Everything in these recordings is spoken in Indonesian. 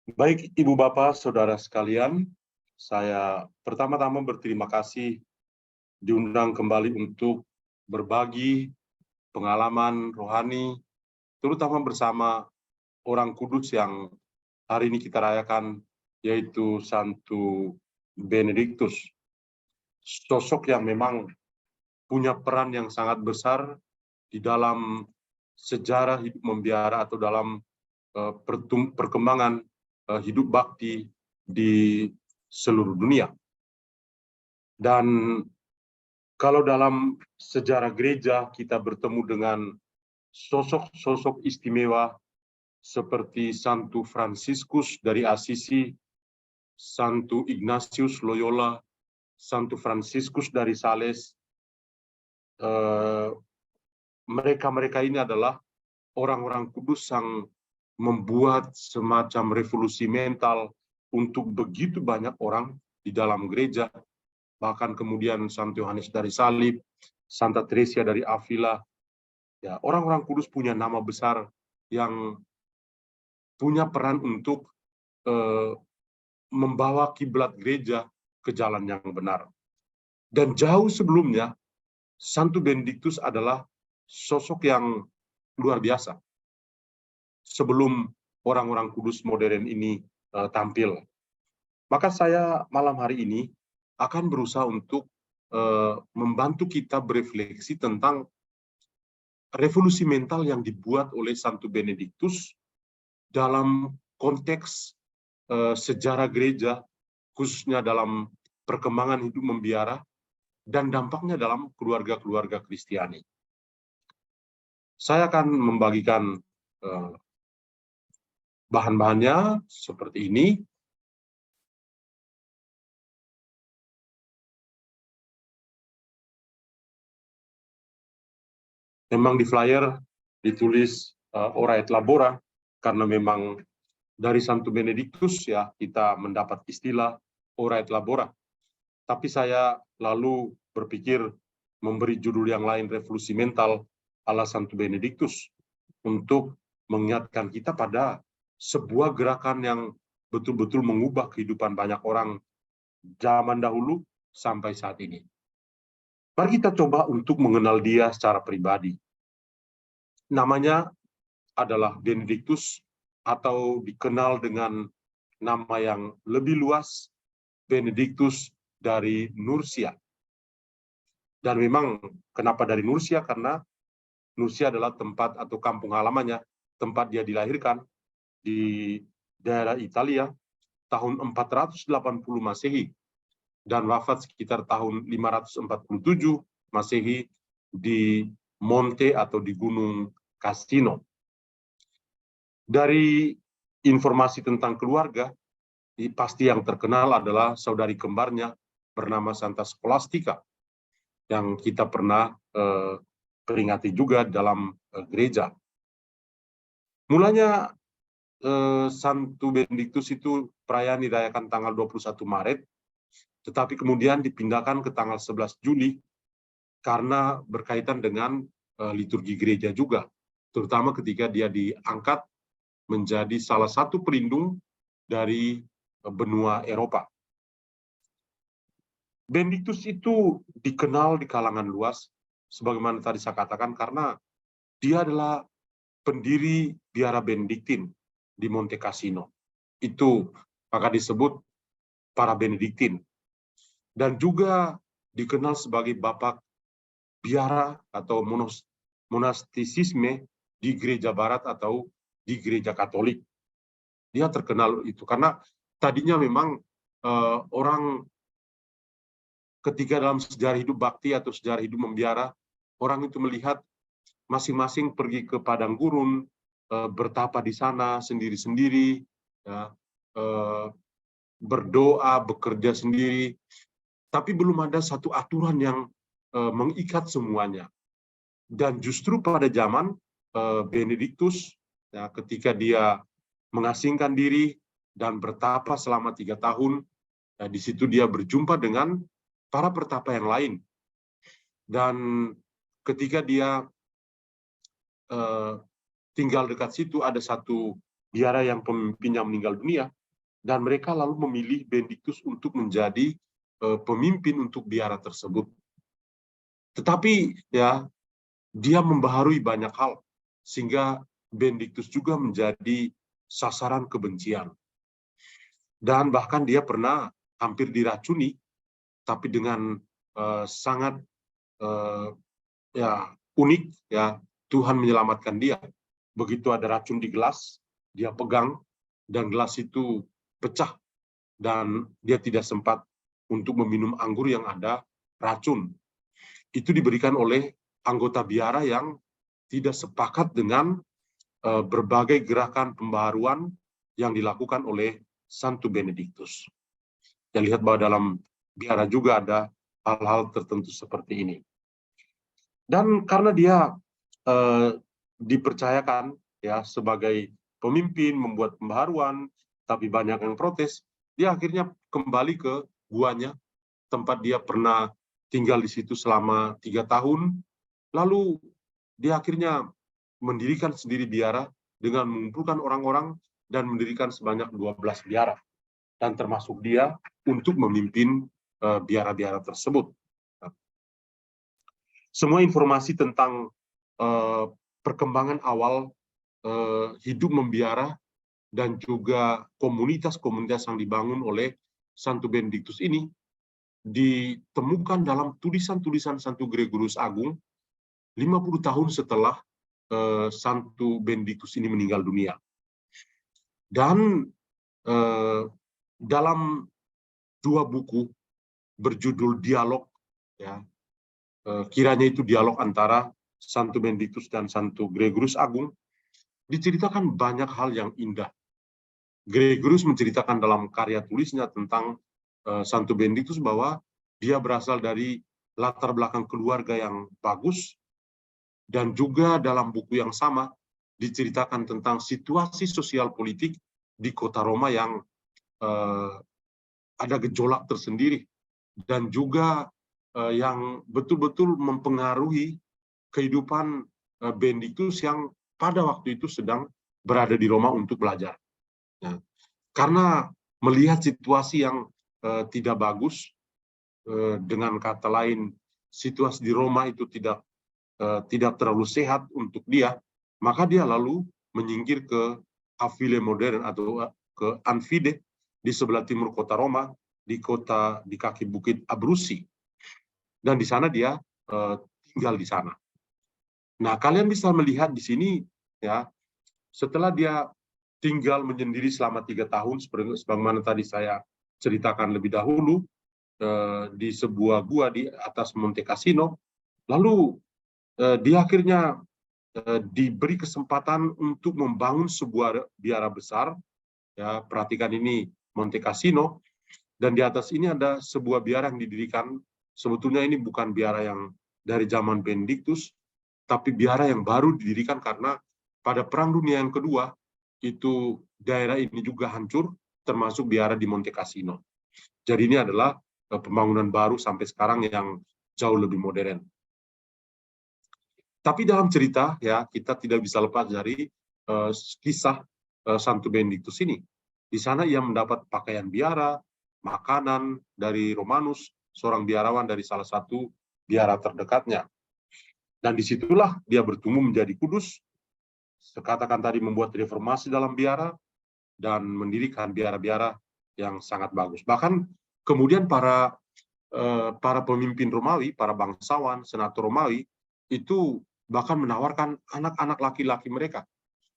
Baik, Ibu Bapak, Saudara sekalian, saya pertama-tama berterima kasih diundang kembali untuk berbagi pengalaman rohani, terutama bersama orang kudus yang hari ini kita rayakan, yaitu Santo Benediktus. Sosok yang memang punya peran yang sangat besar di dalam sejarah hidup membiara atau dalam perkembangan hidup bakti di seluruh dunia. Dan kalau dalam sejarah gereja kita bertemu dengan sosok-sosok istimewa seperti Santo Fransiskus dari Assisi, Santo Ignatius Loyola, Santo Fransiskus dari Sales, mereka-mereka ini adalah orang-orang kudus yang membuat semacam revolusi mental untuk begitu banyak orang di dalam gereja. Bahkan kemudian Santo Yohanes dari Salib, Santa Teresia dari Avila, ya, orang-orang kudus punya nama besar yang punya peran untuk membawa kiblat gereja ke jalan yang benar. Dan jauh sebelumnya, Santo Benediktus adalah sosok yang luar biasa sebelum orang-orang kudus modern ini tampil. Maka saya malam hari ini akan berusaha untuk membantu kita berefleksi tentang revolusi mental yang dibuat oleh Santo Benediktus dalam konteks sejarah gereja, khususnya dalam perkembangan hidup membiara, dan dampaknya dalam keluarga-keluarga Kristiani. Saya akan membagikan bahan-bahannya seperti ini. Memang di flyer ditulis Ora et Labora, karena memang dari Santo Benediktus ya kita mendapat istilah Ora et Labora. Tapi saya lalu berpikir memberi judul yang lain, Revolusi Mental ala Santo Benediktus, untuk mengingatkan kita pada sebuah gerakan yang betul-betul mengubah kehidupan banyak orang zaman dahulu sampai saat ini. Mari kita coba untuk mengenal dia secara pribadi. Namanya adalah Benediktus, atau dikenal dengan nama yang lebih luas, Benediktus dari Nursia. Dan memang kenapa dari Nursia? Karena Nursia adalah tempat atau kampung halamannya, tempat dia dilahirkan di daerah Italia tahun 480 Masehi dan wafat sekitar tahun 547 Masehi di Monte atau di Gunung Casino. Dari informasi tentang keluarga, pasti yang terkenal adalah saudari kembarnya bernama Santa Scholastica, yang kita pernah peringati juga dalam gereja. Mulanya Santo Benediktus itu perayaan dirayakan tanggal 21 Maret, tetapi kemudian dipindahkan ke tanggal 11 Juli karena berkaitan dengan liturgi gereja juga, terutama ketika dia diangkat menjadi salah satu pelindung dari benua Eropa. Benediktus itu dikenal di kalangan luas, sebagaimana tadi saya katakan, karena dia adalah pendiri biara Benediktin di Monte Cassino. Itu maka disebut para Benediktin. Dan juga dikenal sebagai bapak biara atau monastisisme di gereja barat atau di gereja Katolik. Dia terkenal itu karena tadinya memang orang ketika dalam sejarah hidup bakti atau sejarah hidup membiara, orang itu melihat masing-masing pergi ke padang gurun, bertapa di sana sendiri-sendiri, ya, berdoa, bekerja sendiri, tapi belum ada satu aturan yang mengikat semuanya. Dan justru pada zaman Benediktus, ya, ketika dia mengasingkan diri dan bertapa selama 3 tahun, ya, di situ dia berjumpa dengan para pertapa yang lain. Dan ketika dia tinggal dekat situ, ada satu biara yang pemimpinnya meninggal dunia, dan mereka lalu memilih Benediktus untuk menjadi pemimpin untuk biara tersebut. Tetapi ya, dia membaharui banyak hal, sehingga Benediktus juga menjadi sasaran kebencian. Dan bahkan dia pernah hampir diracuni, tapi dengan sangat ya unik, ya Tuhan menyelamatkan dia. Begitu ada racun di gelas, dia pegang, dan gelas itu pecah, dan dia tidak sempat untuk meminum anggur yang ada racun. Itu diberikan oleh anggota biara yang tidak sepakat dengan berbagai gerakan pembaharuan yang dilakukan oleh Santo Benediktus. Kita lihat bahwa dalam biara juga ada hal-hal tertentu seperti ini. Dan karena dia dipercayakan ya sebagai pemimpin membuat pembaharuan, tapi banyak yang protes, dia akhirnya kembali ke guanya, tempat dia pernah tinggal di situ selama 3 tahun. Lalu dia akhirnya mendirikan sendiri biara dengan mengumpulkan orang-orang dan mendirikan sebanyak 12 biara, dan termasuk dia untuk memimpin biara-biara tersebut. Semua informasi tentang perkembangan awal hidup membiara dan juga komunitas-komunitas yang dibangun oleh Santo Benediktus ini ditemukan dalam tulisan-tulisan Santo Gregorius Agung 50 tahun setelah Santo Benediktus ini meninggal dunia. Dan dalam 2 buku berjudul Dialog, ya, kiranya itu dialog antara Santo Benediktus dan Santo Gregorius Agung, diceritakan banyak hal yang indah. Gregorius menceritakan dalam karya tulisnya tentang Santo Benediktus bahwa dia berasal dari latar belakang keluarga yang bagus, dan juga dalam buku yang sama diceritakan tentang situasi sosial politik di kota Roma yang ada gejolak tersendiri, dan juga yang betul-betul mempengaruhi kehidupan Benediktus yang pada waktu itu sedang berada di Roma untuk belajar. Nah, karena melihat situasi yang tidak bagus, dengan kata lain, situasi di Roma itu tidak terlalu sehat untuk dia, maka dia lalu menyingkir ke Affile Modern atau ke Anfide di sebelah timur kota Roma, di kaki bukit Abruzzi, dan di sana dia tinggal di sana. Nah, kalian bisa melihat di sini ya, setelah dia tinggal menyendiri selama 3 tahun, sebagaimana tadi saya ceritakan lebih dahulu, di sebuah gua di atas Monte Cassino, lalu dia akhirnya diberi kesempatan untuk membangun sebuah biara besar. Ya, perhatikan ini Monte Cassino, dan di atas ini ada sebuah biara yang didirikan. Sebetulnya ini bukan biara yang dari zaman Benediktus, tapi biara yang baru didirikan karena pada Perang Dunia yang kedua, itu daerah ini juga hancur, termasuk biara di Monte Cassino. Jadi ini adalah pembangunan baru sampai sekarang yang jauh lebih modern. Tapi dalam cerita, ya, kita tidak bisa lepas dari kisah Santo Benediktus ini. Di sana ia mendapat pakaian biara, makanan dari Romanus, seorang biarawan dari salah satu biara terdekatnya. Dan disitulah dia bertumbuh menjadi kudus, sekatakan tadi membuat reformasi dalam biara, dan mendirikan biara-biara yang sangat bagus. Bahkan kemudian para pemimpin Romawi, para bangsawan, senator Romawi, itu bahkan menawarkan anak-anak laki-laki mereka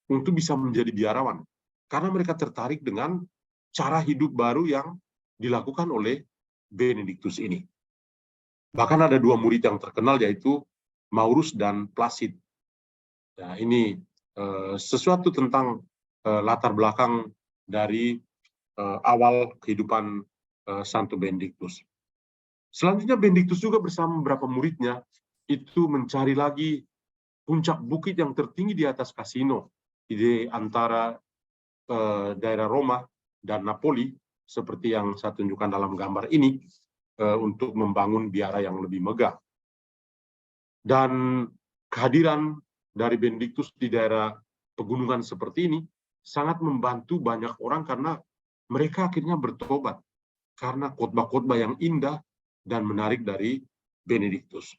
untuk bisa menjadi biarawan, karena mereka tertarik dengan cara hidup baru yang dilakukan oleh Benediktus ini. Bahkan ada 2 murid yang terkenal, yaitu Maurus dan Placid. Nah, ini sesuatu tentang latar belakang dari awal kehidupan Santo Benediktus. Selanjutnya Benediktus juga bersama beberapa muridnya itu mencari lagi puncak bukit yang tertinggi di atas Cassino, di antara daerah Roma dan Napoli, seperti yang saya tunjukkan dalam gambar ini, untuk membangun biara yang lebih megah. Dan kehadiran dari Benediktus di daerah pegunungan seperti ini sangat membantu banyak orang, karena mereka akhirnya bertobat karena khotbah-khotbah yang indah dan menarik dari Benediktus.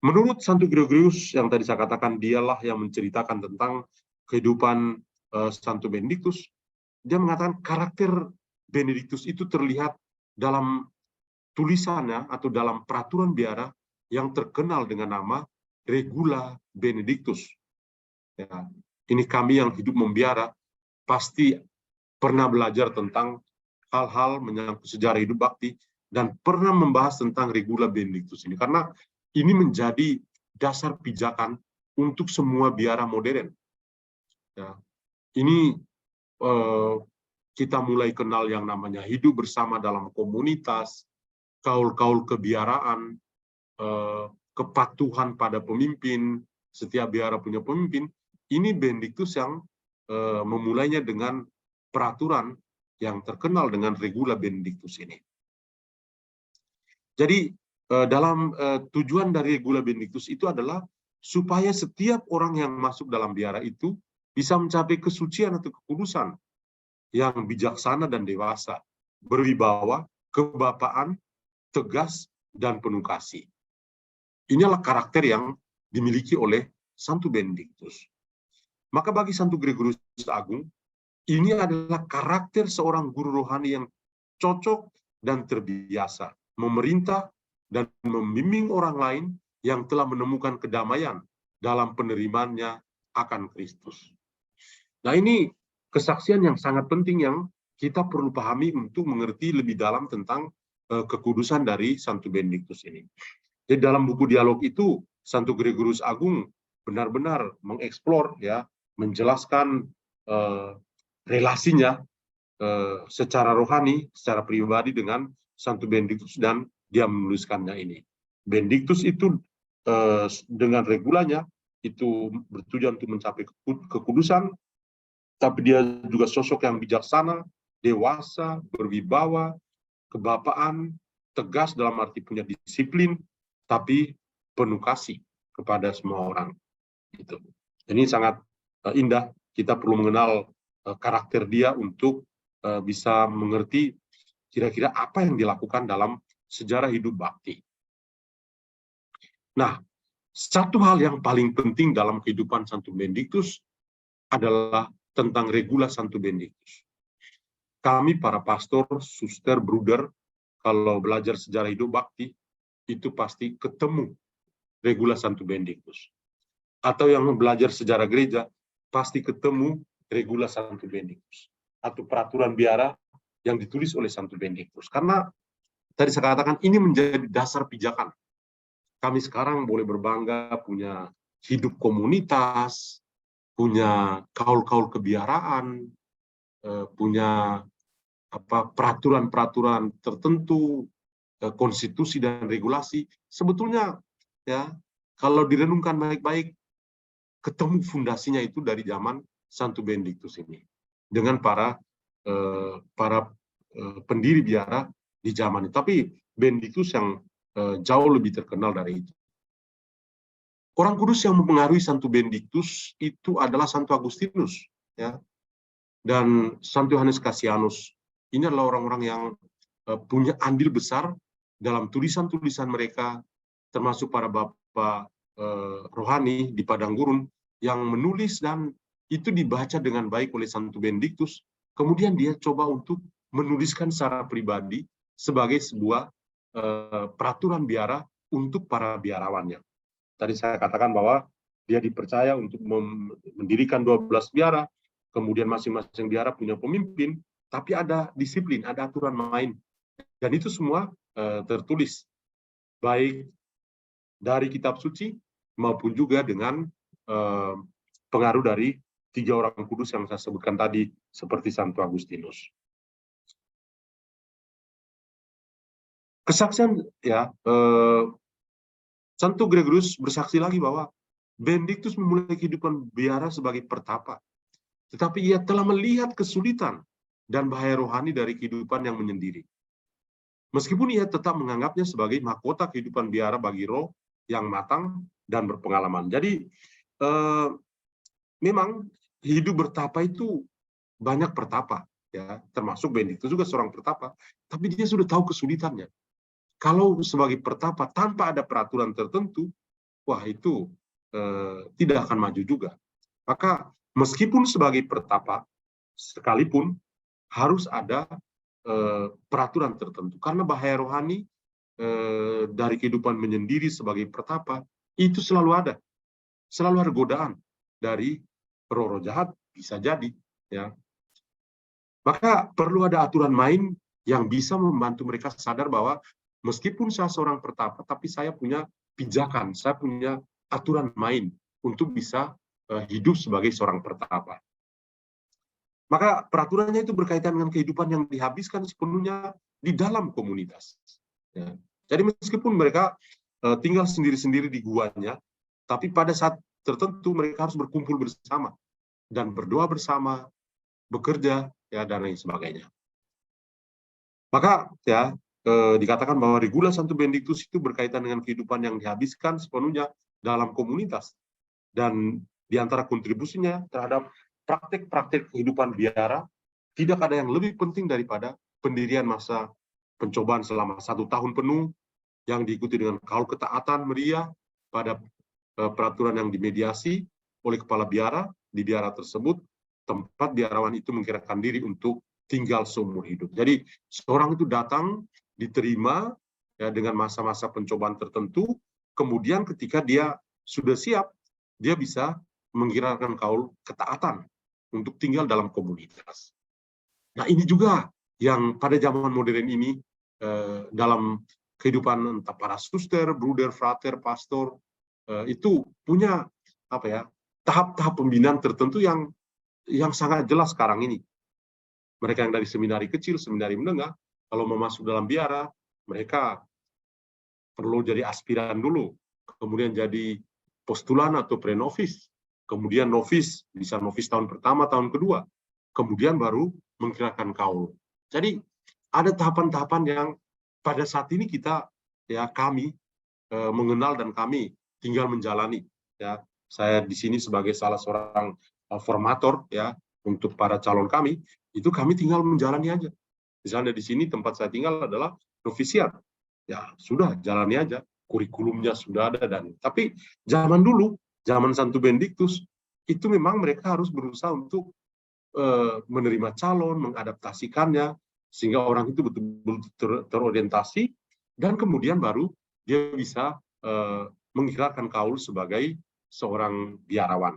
Menurut Santo Gregorius yang tadi saya katakan, dialah yang menceritakan tentang kehidupan Santo Benediktus. Dia mengatakan karakter Benediktus itu terlihat dalam tulisannya atau dalam peraturan biara yang terkenal dengan nama Regula Benedictus. Ya, ini kami yang hidup membiara pasti pernah belajar tentang hal-hal menyangkut sejarah hidup bakti dan pernah membahas tentang Regula Benedictus ini, karena ini menjadi dasar pijakan untuk semua biara modern. Ya, ini kita mulai kenal yang namanya hidup bersama dalam komunitas, kaul-kaul kebiaraan, kepatuhan pada pemimpin, setiap biara punya pemimpin. Ini Benediktus yang memulainya dengan peraturan yang terkenal dengan Regula Benedictus ini. Jadi dalam tujuan dari Regula Benedictus itu adalah supaya setiap orang yang masuk dalam biara itu bisa mencapai kesucian atau kekudusan yang bijaksana dan dewasa, berwibawa, kebapaan, tegas, dan penuh kasih. Inilah karakter yang dimiliki oleh Santo Benediktus. Maka bagi Santo Gregorius Agung, ini adalah karakter seorang guru rohani yang cocok dan terbiasa memerintah dan membimbing orang lain yang telah menemukan kedamaian dalam penerimaannya akan Kristus. Nah, ini kesaksian yang sangat penting yang kita perlu pahami untuk mengerti lebih dalam tentang kekudusan dari Santo Benediktus ini. Jadi dalam buku dialog itu, Santo Gregorius Agung benar-benar mengeksplor, ya, menjelaskan relasinya secara rohani, secara pribadi dengan Santo Benediktus, dan dia menuliskannya ini. Benediktus itu dengan regulanya itu bertujuan untuk mencapai kekudusan, tapi dia juga sosok yang bijaksana, dewasa, berwibawa, kebapaan, tegas dalam arti punya disiplin, tapi penuh kasih kepada semua orang. Gitu. Ini sangat indah. Kita perlu mengenal karakter dia untuk bisa mengerti kira-kira apa yang dilakukan dalam sejarah hidup bakti. Nah, satu hal yang paling penting dalam kehidupan Santo Benediktus adalah tentang Regula Santo Benediktus. Kami para pastor, suster, bruder, kalau belajar sejarah hidup bakti, itu pasti ketemu Regula Santo Benediktus. Atau yang belajar sejarah gereja, pasti ketemu Regula Santo Benediktus. Atau peraturan biara yang ditulis oleh Santo Benediktus. Karena tadi saya katakan ini menjadi dasar pijakan. Kami sekarang boleh berbangga punya hidup komunitas, punya kaul-kaul kebiaraan, punya peraturan-peraturan tertentu, konstitusi dan regulasi. Sebetulnya, ya, kalau direnungkan baik-baik, ketemu fundasinya itu dari zaman Santo Benediktus ini dengan para pendiri biara di zaman itu. Tapi Benediktus yang jauh lebih terkenal dari itu. Orang kudus yang mempengaruhi Santo Benediktus itu adalah Santo Agustinus, ya, dan Santo Yohanes Cassianus. Ini adalah orang-orang yang punya andil besar dalam tulisan-tulisan mereka, termasuk para bapak rohani di padang gurun yang menulis, dan itu dibaca dengan baik oleh Santo Benediktus. Kemudian dia coba untuk menuliskan secara pribadi sebagai sebuah peraturan biara untuk para biarawannya. Tadi saya katakan bahwa dia dipercaya untuk mendirikan 12 biara, kemudian masing-masing biara punya pemimpin, tapi ada disiplin, ada aturan main. Dan itu semua tertulis, baik dari kitab suci maupun juga dengan pengaruh dari 3 orang kudus yang saya sebutkan tadi, seperti Santo Agustinus. Kesaksian, ya, Santo Gregorius bersaksi lagi bahwa Benediktus memulai kehidupan biara sebagai pertapa, tetapi ia telah melihat kesulitan dan bahaya rohani dari kehidupan yang menyendiri. Meskipun ia tetap menganggapnya sebagai mahkota kehidupan biara bagi roh yang matang dan berpengalaman. Jadi memang hidup bertapa itu banyak pertapa. ya, termasuk Benediktus juga seorang pertapa, tapi dia sudah tahu kesulitannya. Kalau sebagai pertapa tanpa ada peraturan tertentu, wah itu tidak akan maju juga. Maka meskipun sebagai pertapa, sekalipun harus ada peraturan tertentu. Karena bahaya rohani dari kehidupan menyendiri sebagai pertapa, itu selalu ada. Selalu ada godaan dari roh-roh jahat, bisa jadi. Ya. Maka perlu ada aturan main yang bisa membantu mereka sadar bahwa meskipun saya seorang pertapa, tapi saya punya pijakan, saya punya aturan main untuk bisa hidup sebagai seorang pertapa. Maka peraturannya itu berkaitan dengan kehidupan yang dihabiskan sepenuhnya di dalam komunitas. Ya. Jadi meskipun mereka tinggal sendiri-sendiri di guanya, tapi pada saat tertentu mereka harus berkumpul bersama dan berdoa bersama, bekerja, ya, dan lain sebagainya. Maka ya dikatakan bahwa Regula Santo Benediktus itu berkaitan dengan kehidupan yang dihabiskan sepenuhnya dalam komunitas. Dan di antara kontribusinya terhadap praktek-praktek kehidupan biara, tidak ada yang lebih penting daripada pendirian masa pencobaan selama 1 tahun penuh, yang diikuti dengan kaul ketaatan meriah pada peraturan yang dimediasi oleh kepala biara di biara tersebut, tempat biarawan itu mengkirakan diri untuk tinggal seumur hidup. Jadi seorang itu datang, diterima ya, dengan masa-masa pencobaan tertentu, kemudian ketika dia sudah siap, dia bisa mengkirakan kaul ketaatan untuk tinggal dalam komunitas. Nah ini juga yang pada zaman modern ini dalam kehidupan entah para suster, bruder, frater, pastor, itu punya apa ya, tahap-tahap pembinaan tertentu yang sangat jelas sekarang ini. Mereka yang dari seminari kecil, seminari menengah, kalau mau masuk dalam biara, mereka perlu jadi aspiran dulu, kemudian jadi postulan atau pre-novis, kemudian novis, bisa novis tahun pertama, tahun kedua, kemudian baru mengkirakan kaul. Jadi ada tahapan-tahapan yang pada saat ini kita, ya kami mengenal dan kami tinggal menjalani. Ya, saya di sini sebagai salah seorang formator ya untuk para calon kami, itu kami tinggal menjalani aja. Misalnya di sini tempat saya tinggal adalah novisiat. Ya sudah jalani aja, kurikulumnya sudah ada dan tapi zaman dulu, zaman Santo Benediktus itu memang mereka harus berusaha untuk menerima calon, mengadaptasikannya sehingga orang itu betul-betul terorientasi dan kemudian baru dia bisa mengikirkan kaul sebagai seorang biarawan.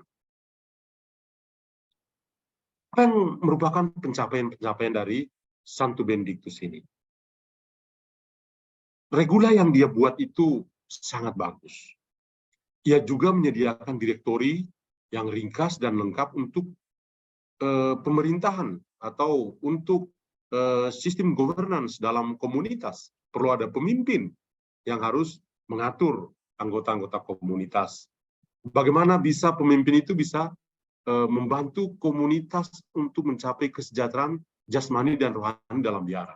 Apa yang merupakan pencapaian-pencapaian dari Santo Benediktus ini? Regula yang dia buat itu sangat bagus. Ia juga menyediakan direktori yang ringkas dan lengkap untuk pemerintahan atau untuk sistem governance dalam komunitas. Perlu ada pemimpin yang harus mengatur anggota-anggota komunitas. Bagaimana bisa pemimpin itu bisa membantu komunitas untuk mencapai kesejahteraan jasmani dan rohani dalam biara.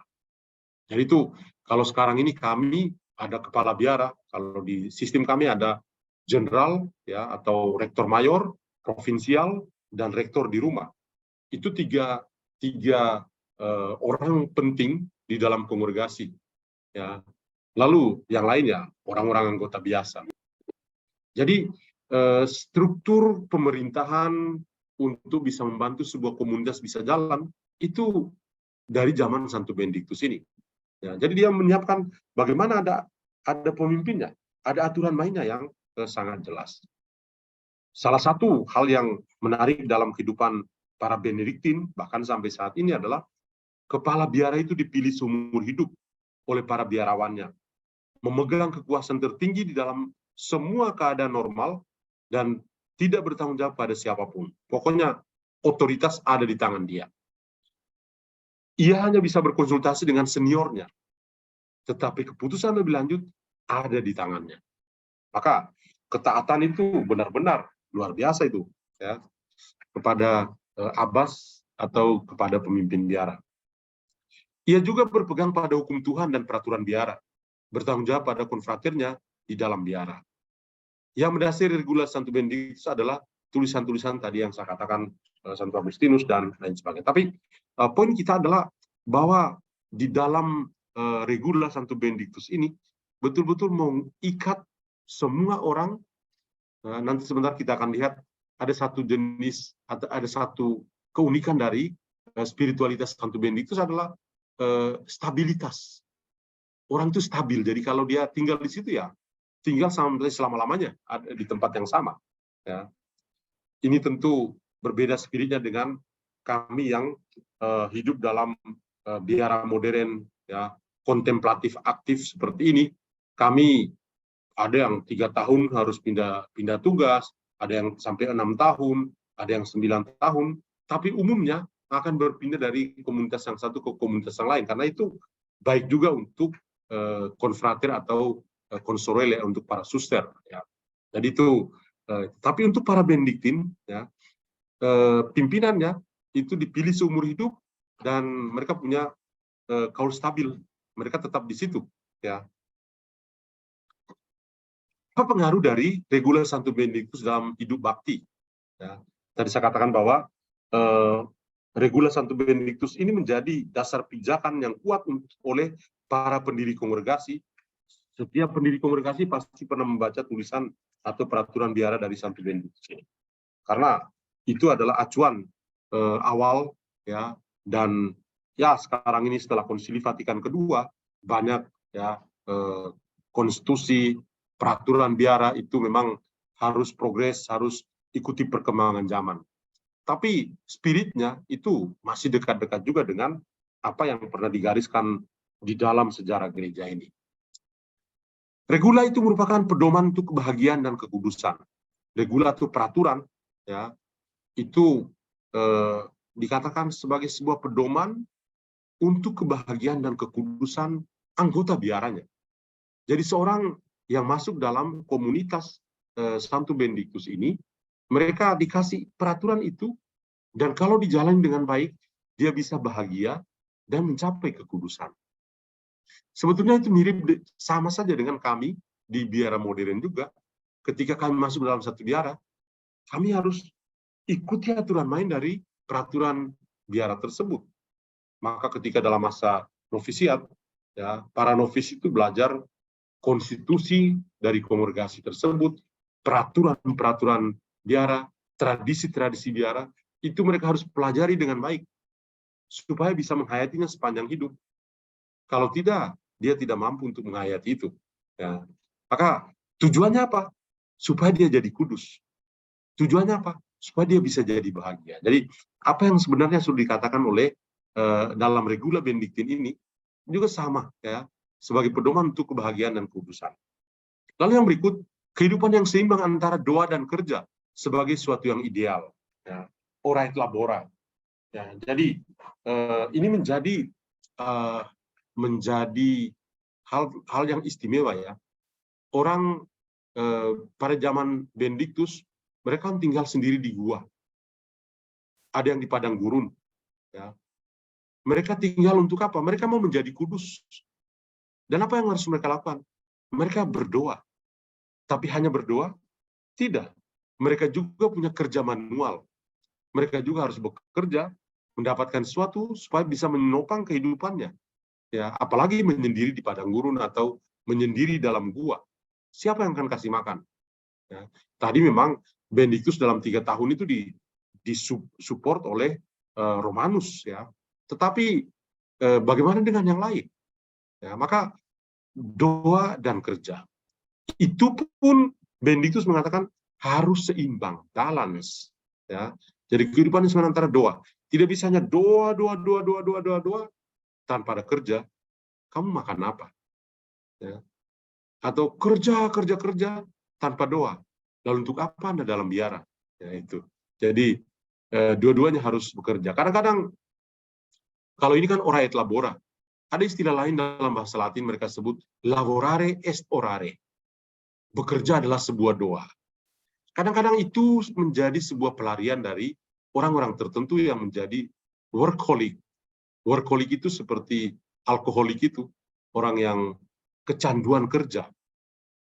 Jadi itu kalau sekarang ini kami ada kepala biara, kalau di sistem kami ada jenderal ya atau rektor mayor, provinsial dan rektor di rumah. Itu tiga orang penting di dalam kongregasi. Ya. Lalu yang lainnya orang-orang anggota biasa. Jadi struktur pemerintahan untuk bisa membantu sebuah komunitas bisa jalan itu dari zaman Santo Benediktus ini. Ya, jadi dia menyiapkan bagaimana ada pemimpinnya, ada aturan mainnya yang sangat jelas. Salah satu hal yang menarik dalam kehidupan para Benediktin bahkan sampai saat ini adalah kepala biara itu dipilih seumur hidup oleh para biarawannya, memegang kekuasaan tertinggi di dalam semua keadaan normal dan tidak bertanggung jawab pada siapapun. Pokoknya otoritas ada di tangan dia. Ia hanya bisa berkonsultasi dengan seniornya, tetapi keputusan lebih lanjut ada di tangannya. Maka ketaatan itu benar-benar luar biasa itu, ya, kepada Abbas atau kepada pemimpin biara. Ia juga berpegang pada hukum Tuhan dan peraturan biara, bertanggung jawab pada konfraternya di dalam biara. Yang mendasari Regula Santo Benediktus adalah tulisan-tulisan tadi yang saya katakan Santo Agustinus dan lain sebagainya. Tapi poin kita adalah bahwa di dalam regula Santo Benedictus ini betul-betul mengikat semua orang. Nanti sebentar kita akan lihat ada satu jenis, ada satu keunikan dari spiritualitas Santo Benedictus adalah stabilitas. Orang itu stabil, jadi kalau dia tinggal di situ ya tinggal sampai selama-lamanya di tempat yang sama. Ya. Ini tentu berbeda spiritnya dengan kami yang hidup dalam biara modern, ya, kontemplatif aktif seperti ini. Kami ada yang 3 tahun harus pindah tugas, ada yang sampai 6 tahun, ada yang 9 tahun, tapi umumnya akan berpindah dari komunitas yang satu ke komunitas yang lain, karena itu baik juga untuk konfrater atau konsorel ya, untuk para suster. Ya. Jadi itu, tapi untuk para Benediktin, ya, pimpinannya itu dipilih seumur hidup dan mereka punya kaul stabil, mereka tetap di situ. Ya. Apa pengaruh dari regula Santo Benedictus dalam hidup bakti? Ya. Tadi saya katakan bahwa regula Santo Benedictus ini menjadi dasar pijakan yang kuat oleh para pendiri kongregasi. Setiap pendiri kongregasi pasti pernah membaca tulisan atau peraturan biara dari Santo Benedictus ini. Karena itu adalah acuan awal, ya, dan ya sekarang ini setelah Konsili Vatikan kedua banyak ya konstitusi, peraturan biara itu memang harus progres, harus ikuti perkembangan zaman. Tapi spiritnya itu masih dekat-dekat juga dengan apa yang pernah digariskan di dalam sejarah gereja ini. Regula itu merupakan pedoman untuk kebahagiaan dan kekudusan. Regula itu peraturan, ya, itu dikatakan sebagai sebuah pedoman untuk kebahagiaan dan kekudusan anggota biaranya. Jadi seorang yang masuk dalam komunitas Santo Benedictus ini, mereka dikasih peraturan itu, dan kalau dijalani dengan baik, dia bisa bahagia dan mencapai kekudusan. Sebetulnya itu mirip sama saja dengan kami di biara modern juga. Ketika kami masuk dalam satu biara, kami harus ikuti aturan main dari peraturan biara tersebut. Maka ketika dalam masa novisiat, ya, para novis itu belajar konstitusi dari kongregasi tersebut, peraturan-peraturan biara, tradisi-tradisi biara, itu mereka harus pelajari dengan baik, supaya bisa menghayatinya sepanjang hidup. Kalau tidak, dia tidak mampu untuk menghayati itu. Ya. Maka tujuannya apa? Supaya dia jadi kudus. Tujuannya apa? Supaya dia bisa jadi bahagia. Jadi apa yang sebenarnya sudah dikatakan oleh dalam regula Benediktin ini juga sama, ya, sebagai pedoman untuk kebahagiaan dan kekudusan. Lalu yang berikut, kehidupan yang seimbang antara doa dan kerja sebagai suatu yang ideal. Ya. Ora et labora. Ya, jadi ini menjadi hal yang istimewa, ya. Orang pada zaman Benediktus, mereka tinggal sendiri di gua. Ada yang di padang gurun. Ya. Mereka tinggal untuk apa? Mereka mau menjadi kudus. Dan apa yang harus mereka lakukan? Mereka berdoa. Tapi hanya berdoa? Tidak. Mereka juga punya kerja manual. Mereka juga harus bekerja, mendapatkan sesuatu supaya bisa menopang kehidupannya. Ya, apalagi menyendiri di padang gurun atau menyendiri dalam gua. Siapa yang akan kasih makan? Ya. Tadi memang Benedictus dalam 3 tahun itu disupport oleh Romanus, ya. Tetapi bagaimana dengan yang lain? Ya, maka doa dan kerja. Itu pun Benedictus mengatakan harus seimbang, balance. Ya. Jadi kehidupan ini antara doa. Tidak bisa hanya doa tanpa ada kerja. Kamu makan apa? Ya. Atau kerja tanpa doa. Lalu untuk apa Anda dalam biara? Ya, itu. Jadi dua-duanya harus bekerja. Kadang-kadang kalau ini kan ora et labora. Ada istilah lain dalam bahasa Latin, mereka sebut lavorare est orare. Bekerja adalah sebuah doa. Kadang-kadang itu menjadi sebuah pelarian dari orang-orang tertentu yang menjadi workaholic. Workaholic itu seperti alkoholik itu, orang yang kecanduan kerja.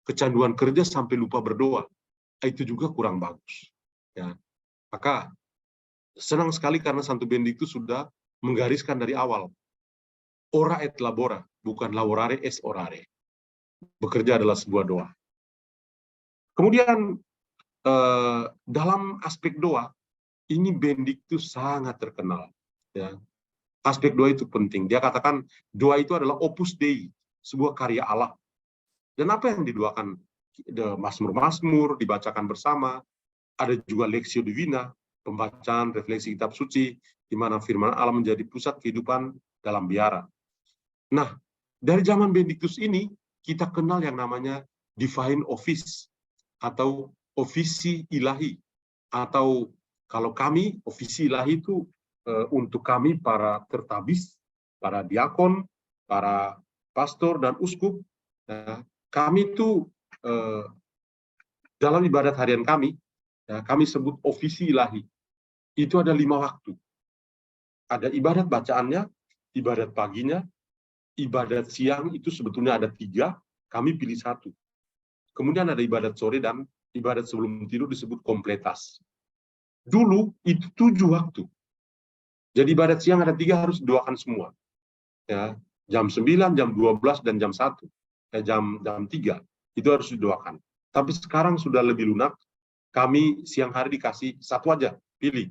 Kecanduan kerja sampai lupa berdoa. Itu juga kurang bagus. Ya, maka senang sekali karena Santo Benediktus sudah menggariskan dari awal, ora et labora, bukan laborare es orare. Bekerja adalah sebuah doa. Kemudian dalam aspek doa, ini Benediktus sangat terkenal. Ya. Aspek doa itu penting. Dia katakan doa itu adalah opus Dei, sebuah karya Allah. Dan apa yang didoakan? Mazmur-mazmur dibacakan bersama, ada juga Lectio Divina, pembacaan refleksi kitab suci, di mana firman Allah menjadi pusat kehidupan dalam biara. Nah, dari zaman Benediktus ini, kita kenal yang namanya Divine Office, atau ofisi ilahi, atau kalau kami, ofisi ilahi itu untuk kami para tertabis, para diakon, para pastor dan uskup, kami itu dalam ibadat harian kami, kami sebut ofisi ilahi. Itu ada 5 waktu. Ada ibadat bacaannya, ibadat paginya, ibadat siang itu sebetulnya ada 3, kami pilih 1. Kemudian ada ibadat sore dan ibadat sebelum tidur disebut kompletas. Dulu itu 7 waktu. Jadi ibadat siang ada 3 harus didoakan semua. Ya, jam 9, jam 12, dan jam 1. Jam 3 itu harus didoakan. Tapi sekarang sudah lebih lunak. Kami siang hari dikasih 1 aja, pilih.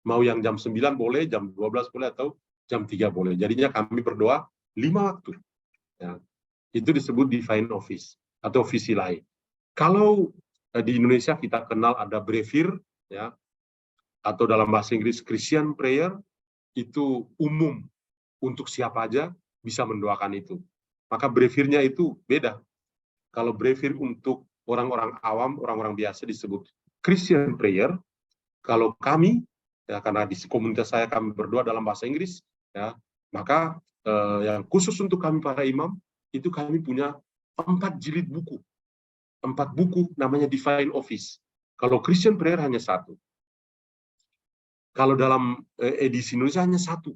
Mau yang jam 9 boleh, jam 12 boleh, atau jam 3 boleh. Jadinya kami berdoa 5 waktu. Ya. Itu disebut Divine Office atau ofisi lain. Kalau di Indonesia kita kenal ada brevir, ya, atau dalam bahasa Inggris Christian prayer, itu umum untuk siapa aja bisa mendoakan itu. Maka brevirnya itu beda. Kalau brevir untuk orang-orang awam, orang-orang biasa disebut Christian prayer. Kalau kami, ya, karena di komunitas saya kami berdoa dalam bahasa Inggris, ya, maka yang khusus untuk kami para imam, itu kami punya 4 jilid buku. 4 buku namanya Divine Office. Kalau Christian prayer hanya 1. Kalau dalam edisi Indonesia hanya 1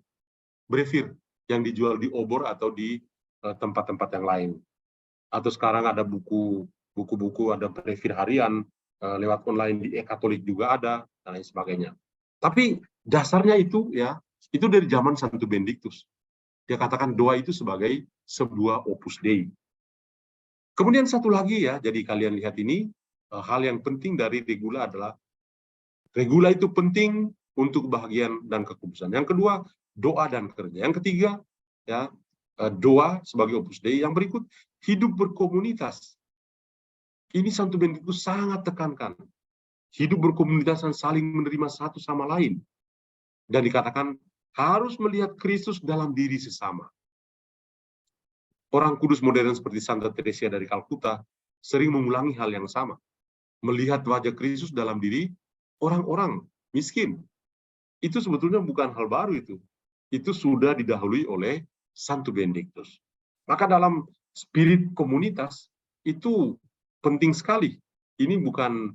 brevir yang dijual di obor atau di tempat-tempat yang lain. Atau sekarang ada buku-buku, ada brevir harian lewat online di e-Katolik juga ada, dan lain sebagainya. Tapi dasarnya itu, ya, itu dari zaman Santo Benediktus. Dia katakan doa itu sebagai sebuah opus Dei. Kemudian satu lagi, ya, jadi kalian lihat ini, hal yang penting dari regula adalah, regula itu penting untuk kebahagiaan dan kekudusan. Yang kedua, doa dan kerja. Yang ketiga, ya, doa sebagai opus Dei. Yang berikut, hidup berkomunitas. Ini Santo Benediktus sangat tekankan. Hidup berkomunitas dan saling menerima satu sama lain. Dan dikatakan harus melihat Kristus dalam diri sesama. Orang kudus modern seperti Santa Teresia dari Kalkuta sering mengulangi hal yang sama. Melihat wajah Kristus dalam diri orang-orang miskin. Itu sebetulnya bukan hal baru itu. Itu sudah didahului oleh Santo Benediktus. Maka dalam spirit komunitas itu penting sekali. Ini bukan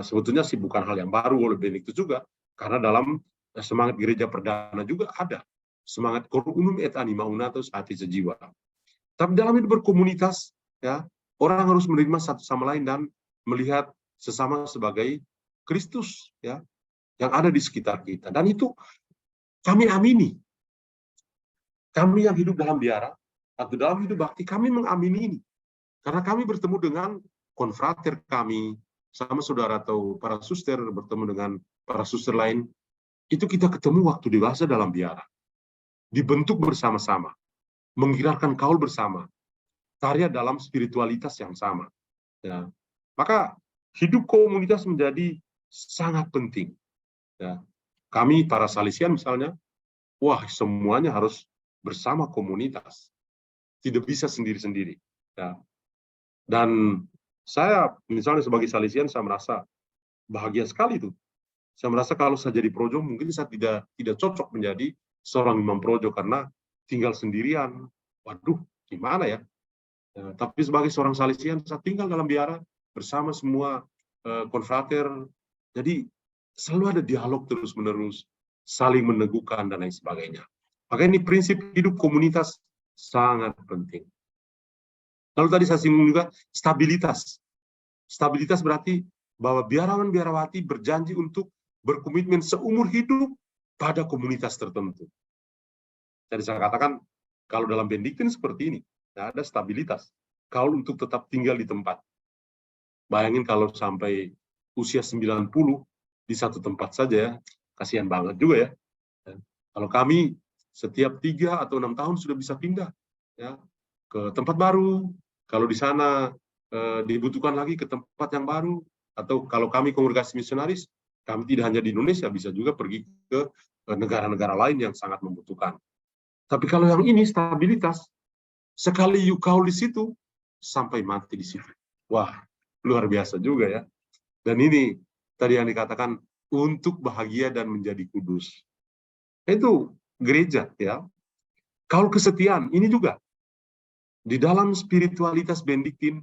sebetulnya sih bukan hal yang baru oleh Benediktus juga, karena dalam semangat gereja perdana juga ada semangat cor unum et anima una, atau hati sejiwa. Tapi dalam hidup berkomunitas, ya, orang harus menerima satu sama lain dan melihat sesama sebagai Kristus, ya, yang ada di sekitar kita. Dan itu kami amini. Kami yang hidup dalam biara atau dalam hidup bakti, kami mengamini ini. Karena kami bertemu dengan konfrater kami, sama saudara atau para suster, bertemu dengan para suster lain, itu kita ketemu waktu dewasa dalam biara. Dibentuk bersama-sama, menggerakkan kaul bersama, karya dalam spiritualitas yang sama. Ya. Maka hidup komunitas menjadi sangat penting. Ya. Kami para Salesian misalnya, wah, semuanya harus bersama komunitas, tidak bisa sendiri-sendiri. Ya. Dan saya misalnya sebagai Salesian, saya merasa bahagia sekali tuh. Saya merasa kalau saya jadi projo, mungkin saya tidak cocok menjadi seorang imam projo karena tinggal sendirian. Waduh, gimana ya? Ya, tapi sebagai seorang Salesian, saya tinggal dalam biara bersama semua konfrater. Jadi selalu ada dialog terus-menerus, saling meneguhkan dan lain sebagainya. Maka ini prinsip hidup komunitas sangat penting. Lalu tadi saya singgung juga stabilitas. Stabilitas berarti bahwa biarawan-biarawati berjanji untuk berkomitmen seumur hidup pada komunitas tertentu. Jadi saya katakan, kalau dalam Benediktin seperti ini, ada stabilitas. Kalau untuk tetap tinggal di tempat. Bayangin kalau sampai usia 90 di satu tempat saja, ya, kasihan banget juga ya. Kalau kami setiap 3 atau 6 tahun sudah bisa pindah ya, ke tempat baru. Kalau di sana dibutuhkan lagi ke tempat yang baru, atau kalau kami kongregasi misionaris, kami tidak hanya di Indonesia, bisa juga pergi ke negara-negara lain yang sangat membutuhkan. Tapi kalau yang ini stabilitas, sekali you kau di situ, sampai mati di situ. Wah, luar biasa juga ya. Dan ini tadi yang dikatakan untuk bahagia dan menjadi kudus. Itu gereja ya. Kalau kesetiaan, ini juga. Di dalam spiritualitas Benediktin,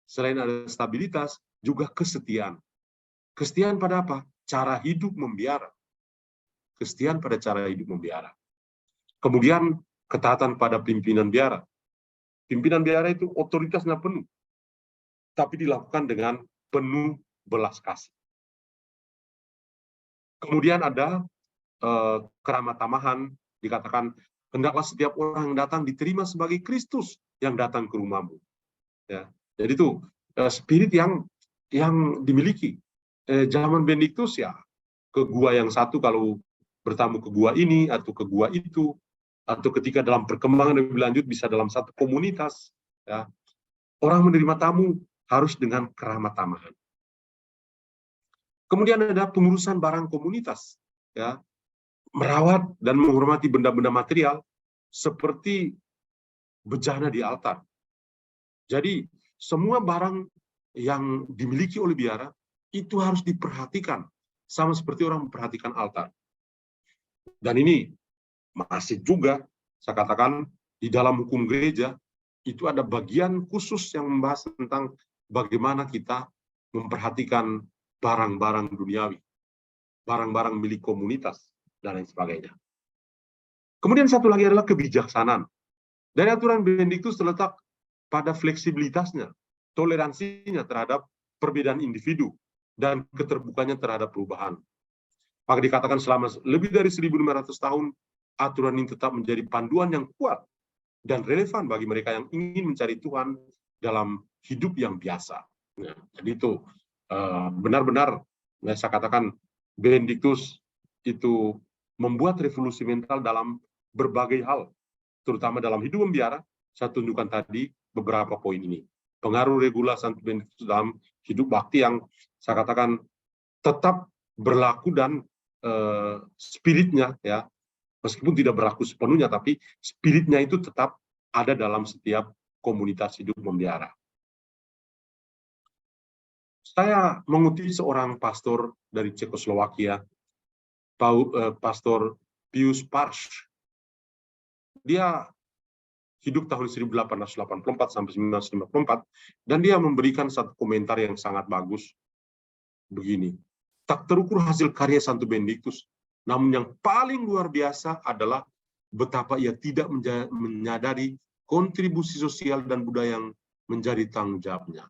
selain ada stabilitas, juga kesetiaan. Kesetiaan pada apa? Cara hidup membiara. Kesetiaan pada cara hidup membiara. Kemudian ketaatan pada pimpinan biara. Pimpinan biara itu otoritasnya penuh, tapi dilakukan dengan penuh belas kasih. Kemudian ada keramat tamahan, dikatakan, hendaklah setiap orang yang datang diterima sebagai Kristus yang datang ke rumahmu. Ya, jadi itu spirit yang dimiliki. Zaman Benediktus ya, ke gua yang satu kalau bertamu ke gua ini atau ke gua itu, atau ketika dalam perkembangan lebih lanjut bisa dalam satu komunitas, ya, orang menerima tamu harus dengan keramat tamahan. Kemudian ada pengurusan barang komunitas, ya, merawat dan menghormati benda-benda material seperti bejana di altar. Jadi semua barang yang dimiliki oleh biara itu harus diperhatikan, sama seperti orang memperhatikan altar. Dan ini masih juga, saya katakan, di dalam hukum gereja, itu ada bagian khusus yang membahas tentang bagaimana kita memperhatikan barang-barang duniawi, barang-barang milik komunitas, dan lain sebagainya. Kemudian satu lagi adalah kebijaksanaan. Dari aturan Benediktus terletak pada fleksibilitasnya, toleransinya terhadap perbedaan individu, dan keterbukanya terhadap perubahan. Maka dikatakan selama lebih dari 1.500 tahun, aturan ini tetap menjadi panduan yang kuat dan relevan bagi mereka yang ingin mencari Tuhan dalam hidup yang biasa. Nah, jadi itu benar-benar, saya katakan, Benediktus itu membuat revolusi mental dalam berbagai hal, terutama dalam hidup membiara. Saya tunjukkan tadi beberapa poin ini. Pengaruh regulasi Santo Benediktus dalam hidup bakti yang saya katakan tetap berlaku, dan spiritnya, ya, meskipun tidak berlaku sepenuhnya, tapi spiritnya itu tetap ada dalam setiap komunitas hidup membiara. Saya mengutip seorang pastor dari Cekoslowakia, Pastor Pius Parsch. Dia hidup tahun 1884 sampai 1954, dan dia memberikan satu komentar yang sangat bagus. Begini, tak terukur hasil karya Santo Benediktus, namun yang paling luar biasa adalah betapa ia tidak menyadari kontribusi sosial dan budaya yang menjadi tanggung jawabnya.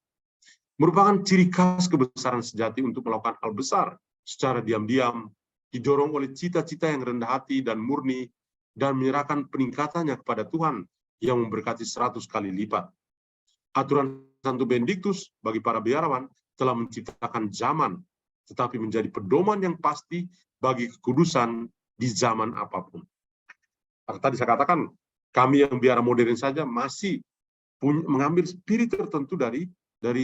Merupakan ciri khas kebesaran sejati untuk melakukan hal besar secara diam-diam, didorong oleh cita-cita yang rendah hati dan murni, dan menyerahkan peningkatannya kepada Tuhan yang memberkati 100 kali lipat. Aturan Santo Benediktus bagi para biarawan telah menciptakan zaman, tetapi menjadi pedoman yang pasti bagi kekudusan di zaman apapun. Tadi saya katakan, kami yang biara modern saja masih mengambil spirit tertentu dari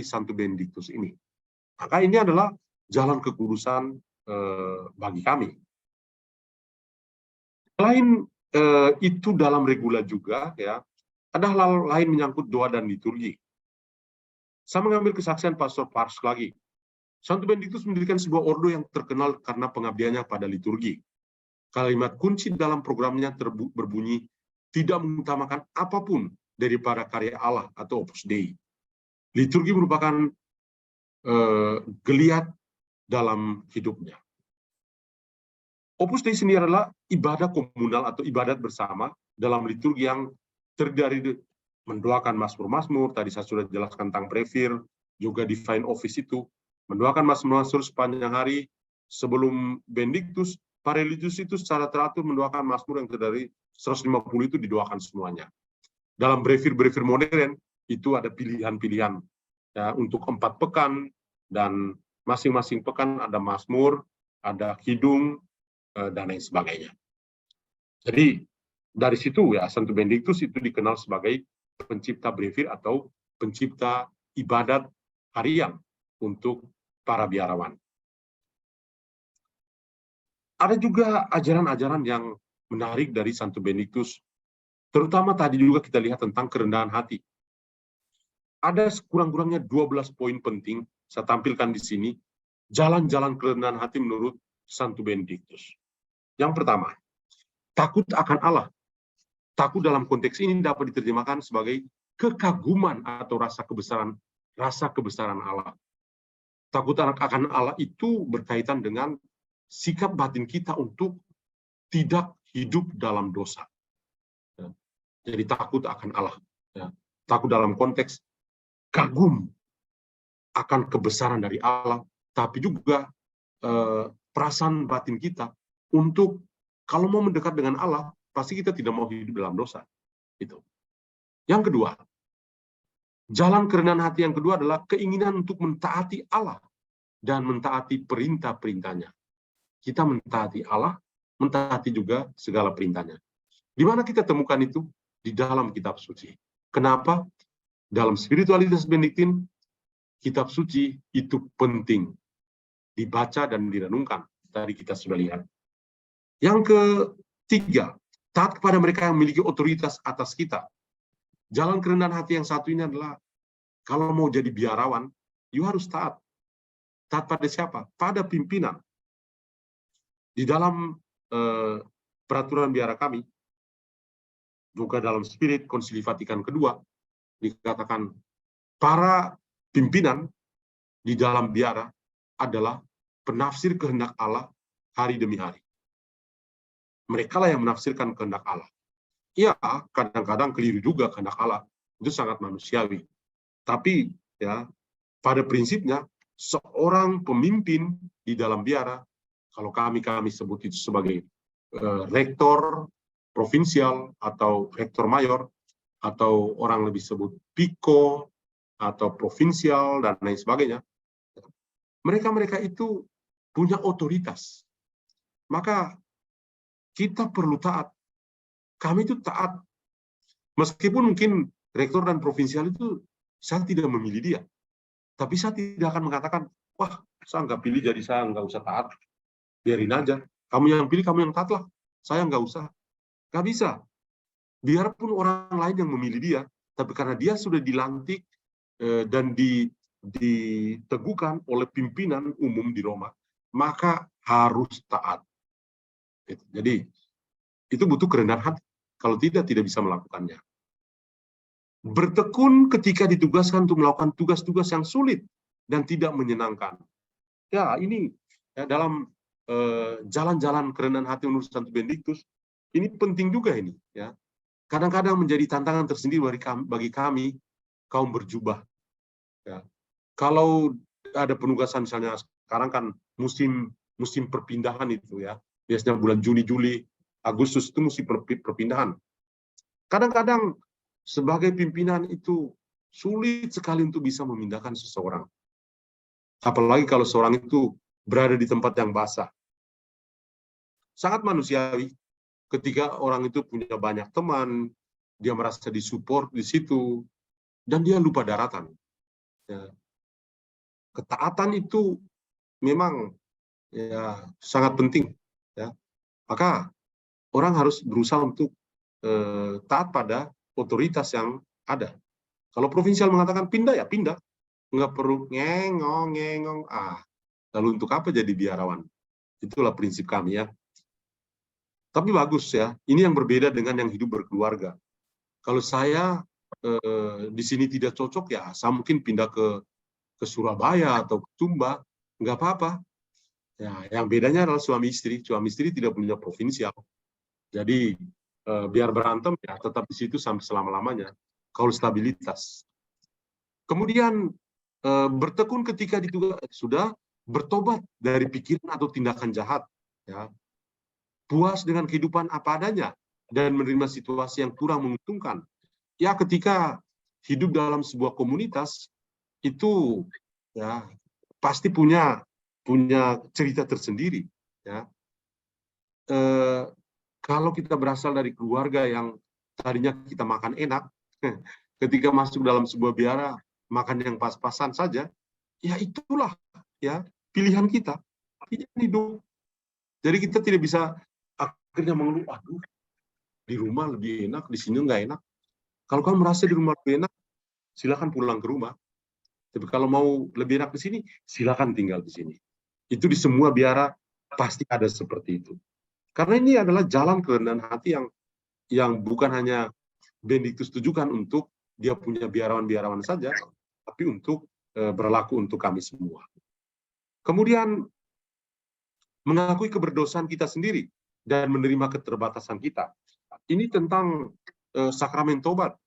Santo Benediktus ini. Maka ini adalah jalan kekudusan bagi kami. Selain itu dalam regula juga, ya, ada hal lain menyangkut doa dan liturgi. Saya mengambil kesaksian Pastor Parsch lagi. Santo Benediktus mendirikan sebuah ordo yang terkenal karena pengabdiannya pada liturgi. Kalimat kunci dalam programnya berbunyi, tidak mengutamakan apapun daripada karya Allah atau Opus Dei. Liturgi merupakan geliat dalam hidupnya. Opus Dei sendiri adalah ibadah komunal atau ibadat bersama dalam liturgi yang terdiri dari mendoakan mazmur-mazmur, tadi saya sudah jelaskan tentang brevir, juga divine office itu, mendoakan mazmur sepanjang hari. Sebelum Benediktus, para religius itu secara teratur mendoakan mazmur yang terdiri 150 itu didoakan semuanya. Dalam brevir-brevir modern itu ada pilihan-pilihan ya, untuk 4 pekan, dan masing-masing pekan ada mazmur, ada kidung, dan lain sebagainya. Jadi dari situ ya Santo Benediktus itu dikenal sebagai pencipta brevir atau pencipta ibadat harian untuk para biarawan. Ada juga ajaran-ajaran yang menarik dari Santo Benediktus, terutama tadi juga kita lihat tentang kerendahan hati. Ada sekurang-kurangnya 12 poin penting, saya tampilkan di sini, jalan-jalan kerendahan hati menurut Santo Benediktus. Yang pertama, takut akan Allah. Takut dalam konteks ini dapat diterjemahkan sebagai kekaguman atau rasa kebesaran Allah. Takut akan Allah itu berkaitan dengan sikap batin kita untuk tidak hidup dalam dosa. Jadi takut akan Allah. Takut dalam konteks kagum akan kebesaran dari Allah, tapi juga perasaan batin kita untuk kalau mau mendekat dengan Allah, pasti kita tidak mau hidup dalam dosa. Itu. Yang kedua, jalan kerendahan hati yang kedua adalah keinginan untuk mentaati Allah dan mentaati perintah-perintahnya. Kita mentaati Allah, mentaati juga segala perintahnya. Di mana kita temukan itu? Di dalam kitab suci. Kenapa? Dalam spiritualitas Benediktin, kitab suci itu penting dibaca dan direnungkan. Tadi kita sudah lihat. Yang ketiga, taat kepada mereka yang memiliki otoritas atas kita. Jalan kerendahan hati yang satu ini adalah, kalau mau jadi biarawan, you harus taat. Taat pada siapa? Pada pimpinan. Di dalam peraturan biara kami, juga dalam spirit Konsili Vatikan kedua, dikatakan para pimpinan di dalam biara adalah penafsir kehendak Allah hari demi hari. Mereka lah yang menafsirkan kehendak Allah. Ya, kadang-kadang keliru juga kehendak Allah. Itu sangat manusiawi. Tapi ya, pada prinsipnya seorang pemimpin di dalam biara, kalau kami sebut itu sebagai rektor provinsial atau rektor mayor, atau orang lebih sebut piko atau provinsial dan lain sebagainya, mereka itu punya otoritas. Maka kita perlu taat. Kami itu taat. Meskipun mungkin rektor dan provinsial itu saya tidak memilih dia, tapi saya tidak akan mengatakan, wah, saya nggak pilih jadi saya nggak usah taat. Biarin aja. Kamu yang pilih, kamu yang taat lah. Saya nggak usah. Nggak bisa. Biarpun orang lain yang memilih dia, tapi karena dia sudah dilantik dan diteguhkan oleh pimpinan umum di Roma, maka harus taat. Jadi, itu butuh kerendahan hati. Kalau tidak bisa melakukannya. Bertekun ketika ditugaskan untuk melakukan tugas-tugas yang sulit dan tidak menyenangkan. Ya, ini ya, dalam jalan-jalan kerendahan hati menurut Santo Benediktus, ini penting juga ini. Ya. Kadang-kadang menjadi tantangan tersendiri bagi kami, kaum berjubah. Ya. Kalau ada penugasan, misalnya sekarang kan musim perpindahan itu ya, biasanya bulan Juni, Juli, Agustus itu musim perpindahan. Kadang-kadang sebagai pimpinan itu sulit sekali untuk bisa memindahkan seseorang. Apalagi kalau seorang itu berada di tempat yang basah. Sangat manusiawi ketika orang itu punya banyak teman, dia merasa disupport di situ, dan dia lupa daratan. Ya. Ketaatan itu memang ya sangat penting. Ya. Maka orang harus berusaha untuk taat pada otoritas yang ada. Kalau provinsial mengatakan pindah, ya pindah. Nggak perlu ngengong. Lalu untuk apa jadi biarawan? Itulah prinsip kami ya. Tapi bagus ya, ini yang berbeda dengan yang hidup berkeluarga. Kalau saya di sini tidak cocok, ya saya mungkin pindah ke Surabaya atau ke Tumba, nggak apa-apa. Ya, yang bedanya adalah suami istri. Suami istri tidak punya provinsial. Jadi biar berantem ya tetap di situ sampai selama-lamanya. Kalau stabilitas. Kemudian bertekun ketika sudah bertobat dari pikiran atau tindakan jahat, ya, puas dengan kehidupan apa adanya dan menerima situasi yang kurang menguntungkan. Ya, ketika hidup dalam sebuah komunitas itu, ya, pasti punya cerita tersendiri, ya. Kalau kita berasal dari keluarga yang tadinya kita makan enak, ketika masuk dalam sebuah biara makan yang pas-pasan saja, ya itulah, ya, pilihan kita, pilihan hidup. Jadi kita tidak bisa akhirnya mengeluh, aduh, di rumah lebih enak, di sini nggak enak. Kalau kamu merasa di rumah lebih enak, silakan pulang ke rumah. Tapi kalau mau lebih enak di sini, silakan tinggal di sini. Itu di semua biara pasti ada seperti itu. Karena ini adalah jalan kerendahan hati yang bukan hanya Benedictus tujukan untuk dia punya biarawan-biarawan saja, tapi untuk berlaku untuk kami semua. Kemudian mengakui keberdosaan kita sendiri dan menerima keterbatasan kita. Ini tentang sakramen tobat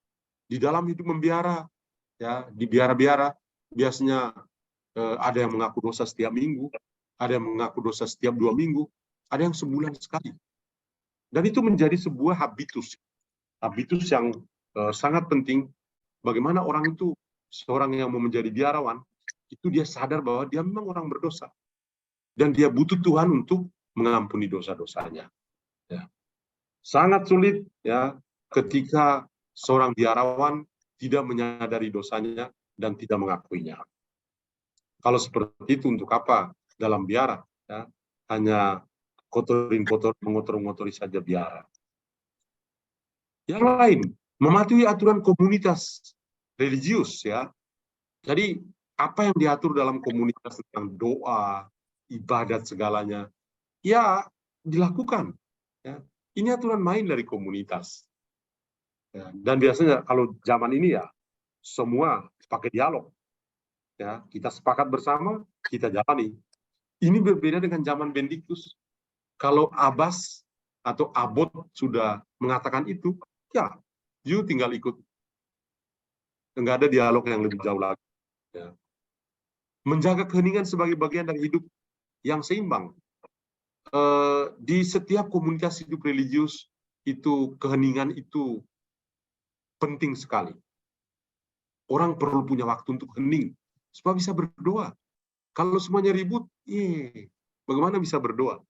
di dalam hidup membiara, ya, di biara-biara biasanya ada yang mengaku dosa setiap minggu, ada yang mengaku dosa setiap 2 minggu, ada yang sebulan sekali. Dan itu menjadi sebuah habitus yang sangat penting. Bagaimana orang itu, seorang yang mau menjadi biarawan, itu dia sadar bahwa dia memang orang berdosa. Dan dia butuh Tuhan untuk mengampuni dosa-dosanya. Ya. Sangat sulit, ya, ketika seorang biarawan tidak menyadari dosanya dan tidak mengakuinya. Kalau seperti itu, untuk apa dalam biara? Ya, hanya mengotori saja biara. Yang lain, mematuhi aturan komunitas religius, ya. Jadi apa yang diatur dalam komunitas tentang doa, ibadat segalanya, ya dilakukan. Ya. Ini aturan main dari komunitas. Ya. Dan biasanya kalau zaman ini ya semua pakai dialog. Ya, kita sepakat bersama, kita jalani. Ini berbeda dengan zaman Benedictus. Kalau Abbas atau Abot sudah mengatakan itu, ya, you tinggal ikut. Enggak ada dialog yang lebih jauh lagi. Ya. Menjaga keheningan sebagai bagian dari hidup yang seimbang. Di setiap komunitas hidup religius, itu keheningan itu penting sekali. Orang perlu punya waktu untuk hening, supaya bisa berdoa. Kalau semuanya ribut, bagaimana bisa berdoa?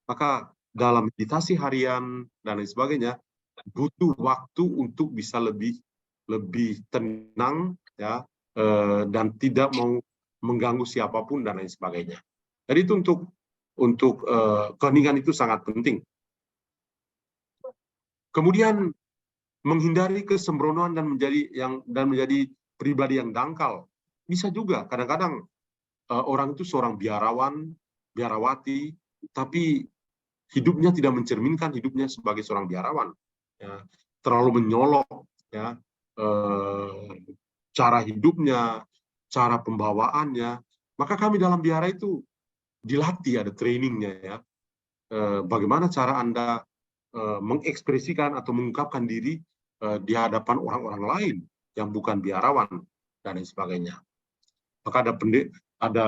Maka dalam meditasi harian dan lain sebagainya, butuh waktu untuk bisa lebih tenang, ya, dan tidak mau mengganggu siapapun dan lain sebagainya. Jadi itu untuk keheningan itu sangat penting. Kemudian menghindari kesembronoan dan menjadi pribadi yang dangkal. Bisa juga kadang-kadang orang itu seorang biarawan, biarawati, tapi hidupnya tidak mencerminkan hidupnya sebagai seorang biarawan. Ya, terlalu menyolok, ya, cara hidupnya, cara pembawaannya. Maka kami dalam biara itu dilatih, ada trainingnya, ya. Bagaimana cara Anda mengekspresikan atau mengungkapkan diri di hadapan orang-orang lain yang bukan biarawan dan lain sebagainya. Maka ada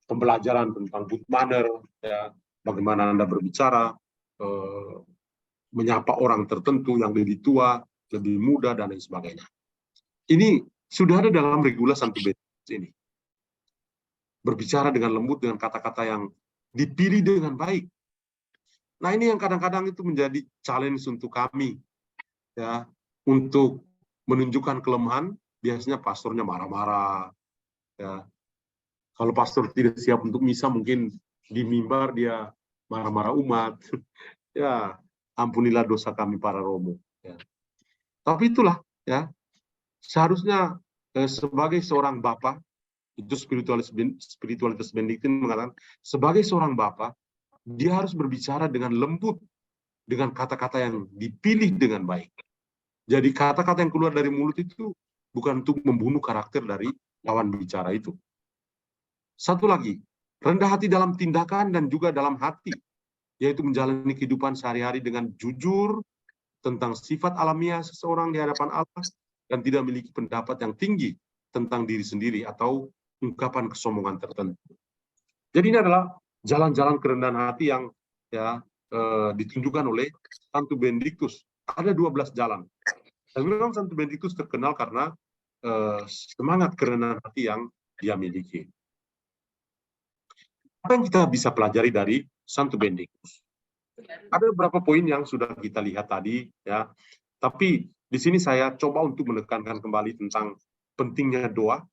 pembelajaran tentang good manner, ya, bagaimana Anda berbicara, menyapa orang tertentu yang lebih tua, lebih muda dan lain sebagainya. Ini sudah ada dalam regula Santo Benedictus ini. Berbicara dengan lembut, dengan kata-kata yang dipilih dengan baik. Nah, ini yang kadang-kadang itu menjadi challenge untuk kami, ya, untuk menunjukkan kelemahan. Biasanya pastornya marah-marah, ya. Kalau pastor tidak siap untuk misa, mungkin di mimbar dia marah-marah umat. Ya, ampunilah dosa kami para romo. Ya. Tapi itulah, ya, seharusnya sebagai seorang bapa, itu spiritualitas Benediktin mengatakan, sebagai seorang bapa, dia harus berbicara dengan lembut, dengan kata-kata yang dipilih dengan baik. Jadi kata-kata yang keluar dari mulut itu bukan untuk membunuh karakter dari lawan bicara itu. Satu lagi, rendah hati dalam tindakan dan juga dalam hati, yaitu menjalani kehidupan sehari-hari dengan jujur tentang sifat alamiah seseorang di hadapan Allah dan tidak memiliki pendapat yang tinggi tentang diri sendiri atau ungkapan kesombongan tertentu. Jadi ini adalah jalan-jalan kerendahan hati yang ya ditunjukkan oleh Santo Benediktus. Ada 12 jalan. Dan memang Santo Benediktus terkenal karena semangat kerendahan hati yang dia miliki. Apa yang kita bisa pelajari dari Santo Benediktus? Ada beberapa poin yang sudah kita lihat tadi, ya. Tapi di sini saya coba untuk menekankan kembali tentang pentingnya doa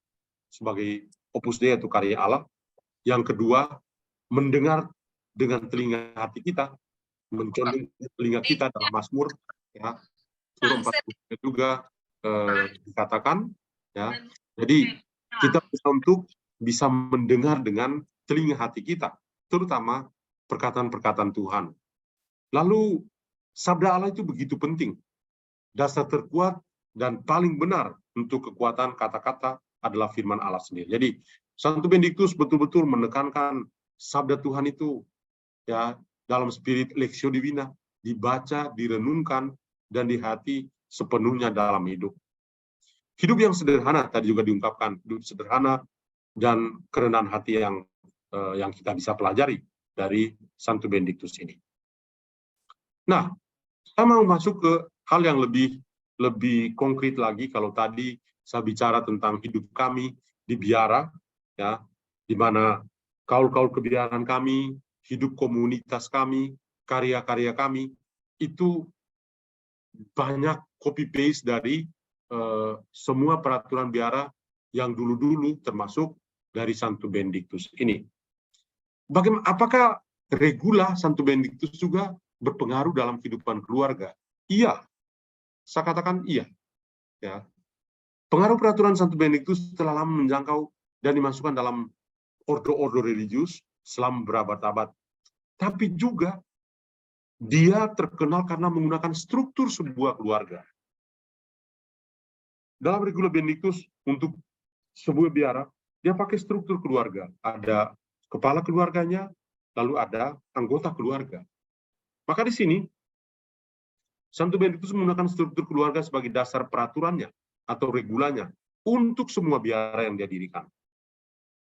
sebagai Opus Dei atau karya Allah. Yang kedua, mendengar dengan telinga hati kita, mencondong telinga kita dalam Mazmur, ya. Surah 40 juga dikatakan, ya. Jadi kita bisa untuk bisa mendengar dengan telinga hati kita, terutama perkataan-perkataan Tuhan. Lalu sabda Allah itu begitu penting. Dasar terkuat dan paling benar untuk kekuatan kata-kata adalah firman Allah sendiri. Jadi Santo Benediktus betul-betul menekankan sabda Tuhan itu ya dalam spirit Lectio Divina, dibaca, direnungkan, dan di hati sepenuhnya dalam hidup. Hidup yang sederhana tadi juga diungkapkan, hidup sederhana dan kerendahan hati yang kita bisa pelajari dari Santo Benediktus ini. Nah, saya mau masuk ke hal yang lebih konkret lagi. Kalau tadi saya bicara tentang hidup kami di biara, ya, di mana kaul-kaul kebiaraan kami, hidup komunitas kami, karya-karya kami, itu banyak copy paste dari semua peraturan biara yang dulu-dulu termasuk dari Santo Benediktus ini. Bagaimana? Apakah regula Santo Benediktus juga berpengaruh dalam kehidupan keluarga? Iya, saya katakan iya. Ya. Pengaruh peraturan Santo Benediktus telah lama menjangkau dan dimasukkan dalam ordo-ordo religius selama berabad-abad. Tapi juga dia terkenal karena menggunakan struktur sebuah keluarga. Dalam regula Benediktus untuk sebuah biara, dia pakai struktur keluarga. Ada kepala keluarganya, lalu ada anggota keluarga. Maka di sini, Santo Benediktus menggunakan struktur keluarga sebagai dasar peraturannya atau regulanya untuk semua biara yang dia dirikan.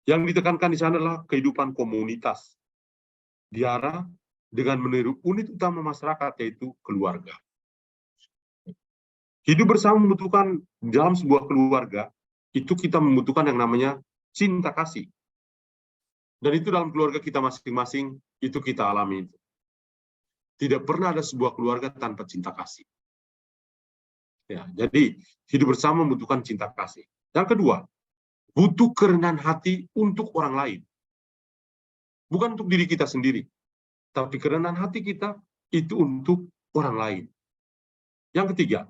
Yang ditekankan di sana adalah kehidupan komunitas. Biara dengan meniru unit utama masyarakat, yaitu keluarga. Hidup bersama membutuhkan dalam sebuah keluarga, itu kita membutuhkan yang namanya cinta kasih. Dan itu dalam keluarga kita masing-masing, itu kita alami. Tidak pernah ada sebuah keluarga tanpa cinta kasih. Ya, jadi hidup bersama membutuhkan cinta kasih. Yang kedua, butuh kerendahan hati untuk orang lain. Bukan untuk diri kita sendiri, tapi kerendahan hati kita itu untuk orang lain. Yang ketiga,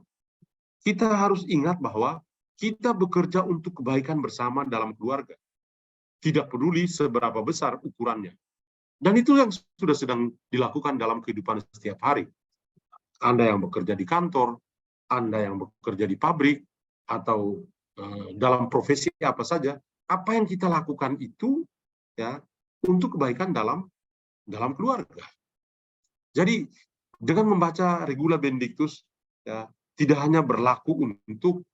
kita harus ingat bahwa kita bekerja untuk kebaikan bersama dalam keluarga. Tidak peduli seberapa besar ukurannya. Dan itu yang sudah sedang dilakukan dalam kehidupan setiap hari. Anda yang bekerja di kantor, Anda yang bekerja di pabrik, atau dalam profesi apa saja, apa yang kita lakukan itu ya untuk kebaikan dalam keluarga. Jadi dengan membaca regula Benediktus, ya, tidak hanya berlaku untuk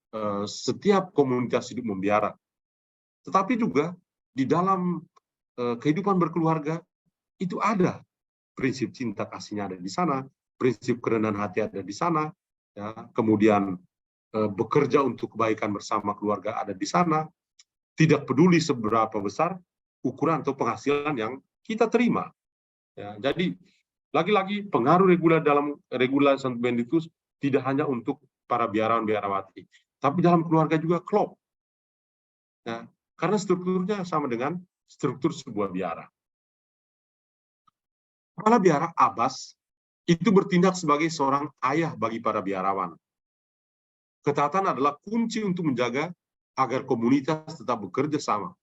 setiap komunitas hidup membiara, tetapi juga di dalam kehidupan berkeluarga itu ada prinsip cinta kasihnya ada di sana, prinsip kerendahan hati ada di sana, ya, kemudian bekerja untuk kebaikan bersama keluarga ada di sana, tidak peduli seberapa besar ukuran atau penghasilan yang kita terima. Ya, jadi lagi-lagi pengaruh regula Santo Benediktus tidak hanya untuk para biarawan-biarawati, tapi dalam keluarga juga klop. Ya, karena strukturnya sama dengan struktur sebuah biara. Kepala biara Abbas itu bertindak sebagai seorang ayah bagi para biarawan. Ketaatan adalah kunci untuk menjaga agar komunitas tetap bekerja sama.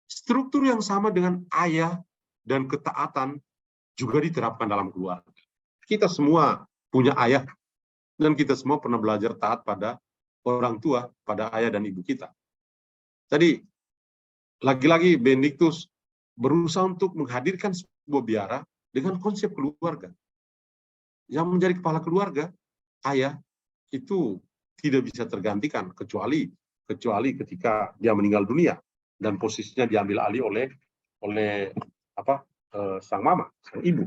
Struktur yang sama dengan ayah dan ketaatan juga diterapkan dalam keluarga. Kita semua punya ayah, dan kita semua pernah belajar taat pada orang tua, pada ayah dan ibu kita. Jadi, lagi-lagi Benediktus berusaha untuk menghadirkan sebuah biara dengan konsep keluarga. Yang menjadi kepala keluarga, ayah, itu tidak bisa tergantikan, kecuali kecuali ketika dia meninggal dunia dan posisinya diambil alih oleh sang mama, sang ibu.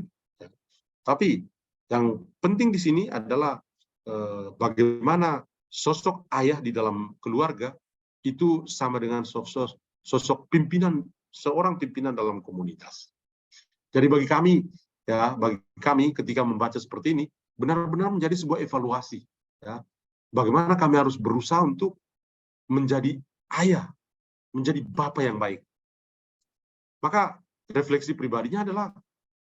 Tapi yang penting di sini adalah bagaimana sosok ayah di dalam keluarga itu sama dengan sosok pimpinan, seorang pimpinan dalam komunitas. Jadi bagi kami ketika membaca seperti ini, benar-benar menjadi sebuah evaluasi. Ya. Bagaimana kami harus berusaha untuk menjadi ayah, menjadi bapak yang baik. Maka refleksi pribadinya adalah,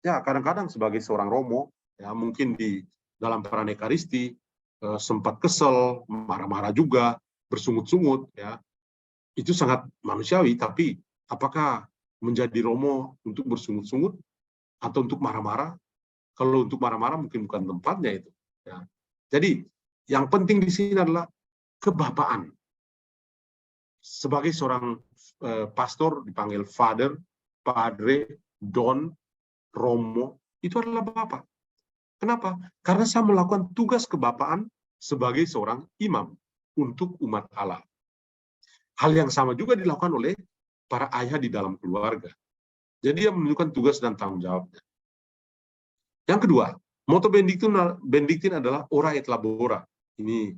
ya kadang-kadang sebagai seorang Romo, ya mungkin di dalam peran Ekaristi, sempat kesel, marah-marah juga, bersungut-sungut, ya itu sangat manusiawi. Tapi apakah menjadi Romo untuk bersungut-sungut atau untuk marah-marah? Kalau untuk marah-marah mungkin bukan tempatnya itu. Ya. Jadi yang penting di sini adalah kebapaan. Sebagai seorang pastor dipanggil Father, Padre, Don, Romo, itu adalah bapak. Kenapa? Karena saya melakukan tugas kebapaan sebagai seorang imam untuk umat Allah. Hal yang sama juga dilakukan oleh para ayah di dalam keluarga. Jadi dia menunjukkan tugas dan tanggung jawabnya. Yang kedua, motto Benediktin adalah Ora et Labora. Ini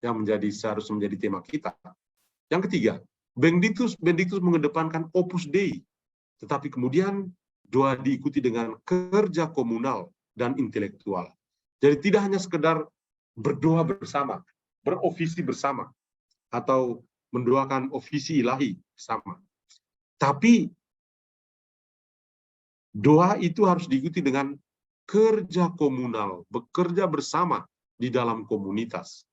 yang seharusnya menjadi tema kita. Yang ketiga, Benediktus mengedepankan Opus Dei, tetapi kemudian doa diikuti dengan kerja komunal dan intelektual. Jadi tidak hanya sekedar berdoa bersama, berofisi bersama, atau mendoakan ofisi ilahi bersama. Tapi doa itu harus diikuti dengan kerja komunal, bekerja bersama di dalam komunitas.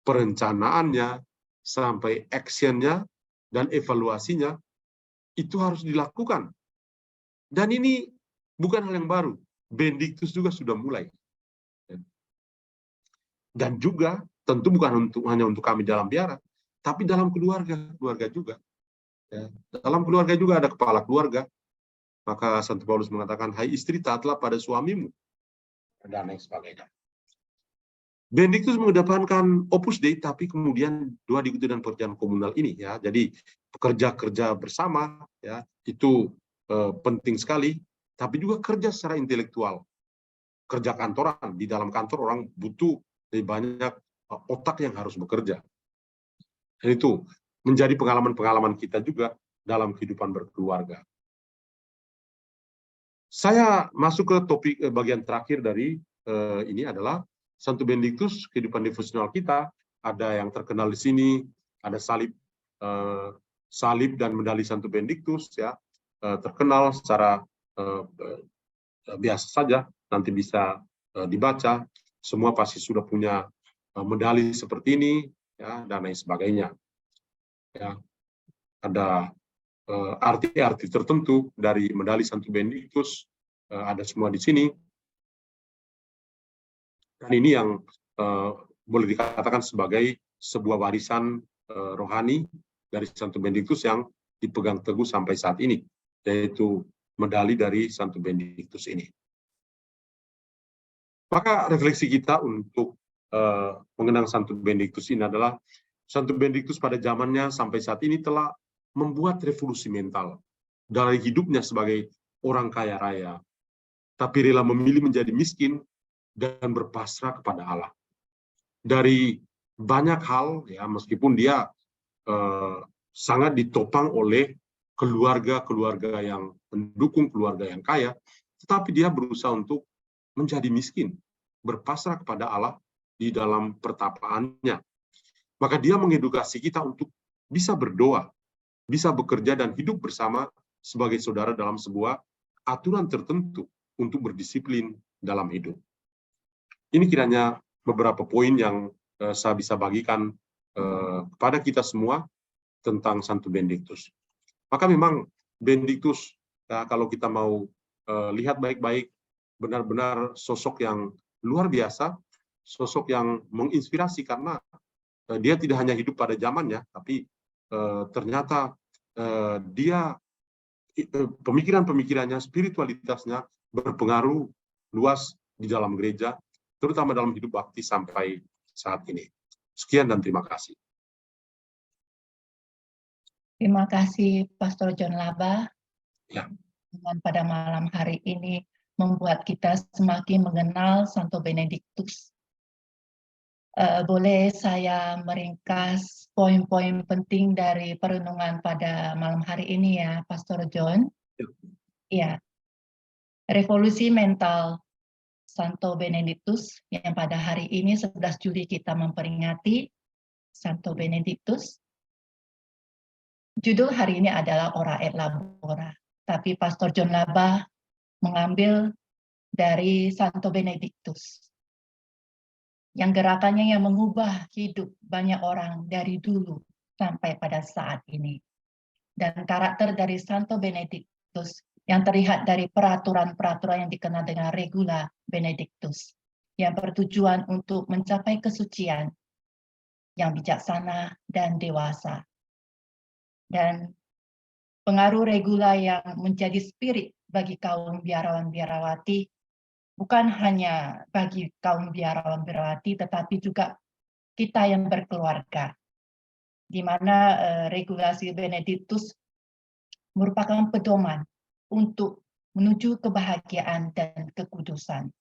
Perencanaannya, sampai actionnya, dan evaluasinya, itu harus dilakukan. Dan ini bukan hal yang baru. Benediktus juga sudah mulai. Dan juga, tentu bukan hanya untuk kami dalam biara, tapi dalam keluarga juga. Ya. Dalam keluarga juga ada kepala keluarga. Maka Santo Paulus mengatakan, hai istri, taatlah pada suamimu. Dan lain sebagainya. Benediktus mengedepankan Opus Dei, tapi kemudian doa diikuti dengan pekerjaan komunal ini. Ya. Jadi kerja bersama, ya itu penting sekali. Tapi juga kerja secara intelektual. Kerja kantoran. Di dalam kantor orang butuh lebih banyak otak yang harus bekerja. Dan itu menjadi pengalaman-pengalaman kita juga dalam kehidupan berkeluarga. Saya masuk ke topik bagian terakhir dari ini adalah Santo Benediktus, kehidupan devosional kita. Ada yang terkenal di sini, ada salib dan medali Santo Benediktus, ya terkenal secara biasa saja. Nanti bisa dibaca. Semua pasti sudah punya medali seperti ini, ya dan lain sebagainya. Ya, ada arti-arti tertentu dari medali Santo Benediktus, ada semua di sini. Dan ini yang boleh dikatakan sebagai sebuah warisan rohani dari Santo Benediktus yang dipegang teguh sampai saat ini, yaitu medali dari Santo Benediktus ini. Maka refleksi kita untuk mengenang Santo Benediktus ini adalah Santo Benediktus pada zamannya sampai saat ini telah membuat revolusi mental dari hidupnya sebagai orang kaya raya, tapi rela memilih menjadi miskin dan berpasrah kepada Allah. Dari banyak hal, ya meskipun dia sangat ditopang oleh keluarga yang mendukung keluarga yang kaya, tetapi dia berusaha untuk menjadi miskin, berpasrah kepada Allah di dalam pertapaannya. Maka dia mengedukasi kita untuk bisa berdoa, bisa bekerja dan hidup bersama sebagai saudara dalam sebuah aturan tertentu untuk berdisiplin dalam hidup. Ini kiranya beberapa poin yang saya bisa bagikan kepada kita semua tentang Santo Benediktus. Maka memang Benediktus, ya, kalau kita mau lihat baik-baik, benar-benar sosok yang luar biasa, sosok yang menginspirasi karena dia tidak hanya hidup pada zamannya, tapi ternyata dia pemikiran-pemikirannya, spiritualitasnya berpengaruh luas di dalam gereja, terutama dalam hidup bakti sampai saat ini. Sekian dan terima kasih. Terima kasih Pastor John Laba. Ya. Dan pada malam hari ini membuat kita semakin mengenal Santo Benedictus. Boleh saya meringkas poin-poin penting dari perenungan pada malam hari ini ya, Pastor John? Ya. Revolusi mental Santo Benedictus yang pada hari ini 11 Juli kita memperingati Santo Benedictus. Judul hari ini adalah Ora et Labora, tapi Pastor John Laba mengambil dari Santo Benedictus yang gerakannya yang mengubah hidup banyak orang dari dulu sampai pada saat ini. Dan karakter dari Santo Benedictus yang terlihat dari peraturan-peraturan yang dikenal dengan Regula Benedictus yang bertujuan untuk mencapai kesucian yang bijaksana dan dewasa. Dan pengaruh regula yang menjadi spirit bagi kaum biarawan-biarawati, bukan hanya bagi kaum biarawan-biarawati, tetapi juga kita yang berkeluarga, di mana regulasi Benedictus merupakan pedoman untuk menuju kebahagiaan dan kekudusan.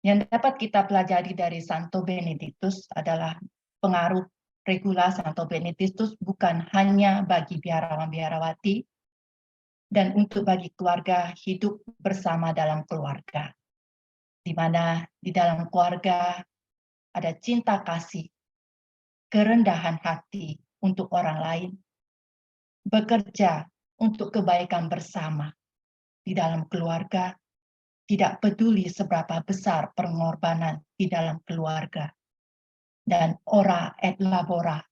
Yang dapat kita pelajari dari Santo Benedictus adalah pengaruh regula Santo Benedictus bukan hanya bagi biarawan-biarawati dan untuk bagi keluarga hidup bersama dalam keluarga, di mana di dalam keluarga ada cinta kasih, kerendahan hati untuk orang lain, bekerja untuk kebaikan bersama di dalam keluarga, tidak peduli seberapa besar pengorbanan di dalam keluarga. Dan ora et labora,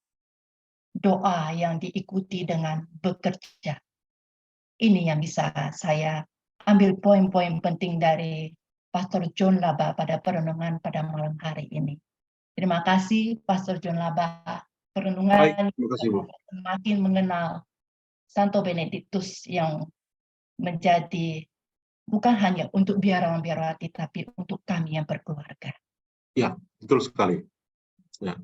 doa yang diikuti dengan bekerja. Ini yang bisa saya ambil poin-poin penting dari Pastor John Laba pada perenungan pada malam hari ini. Terima kasih Pastor John Laba. Perenungan semakin mengenal Santo Benedictus yang menjadi bukan hanya untuk biarawan-biarawati, tapi untuk kami yang berkeluarga. Ya, betul sekali. Ya.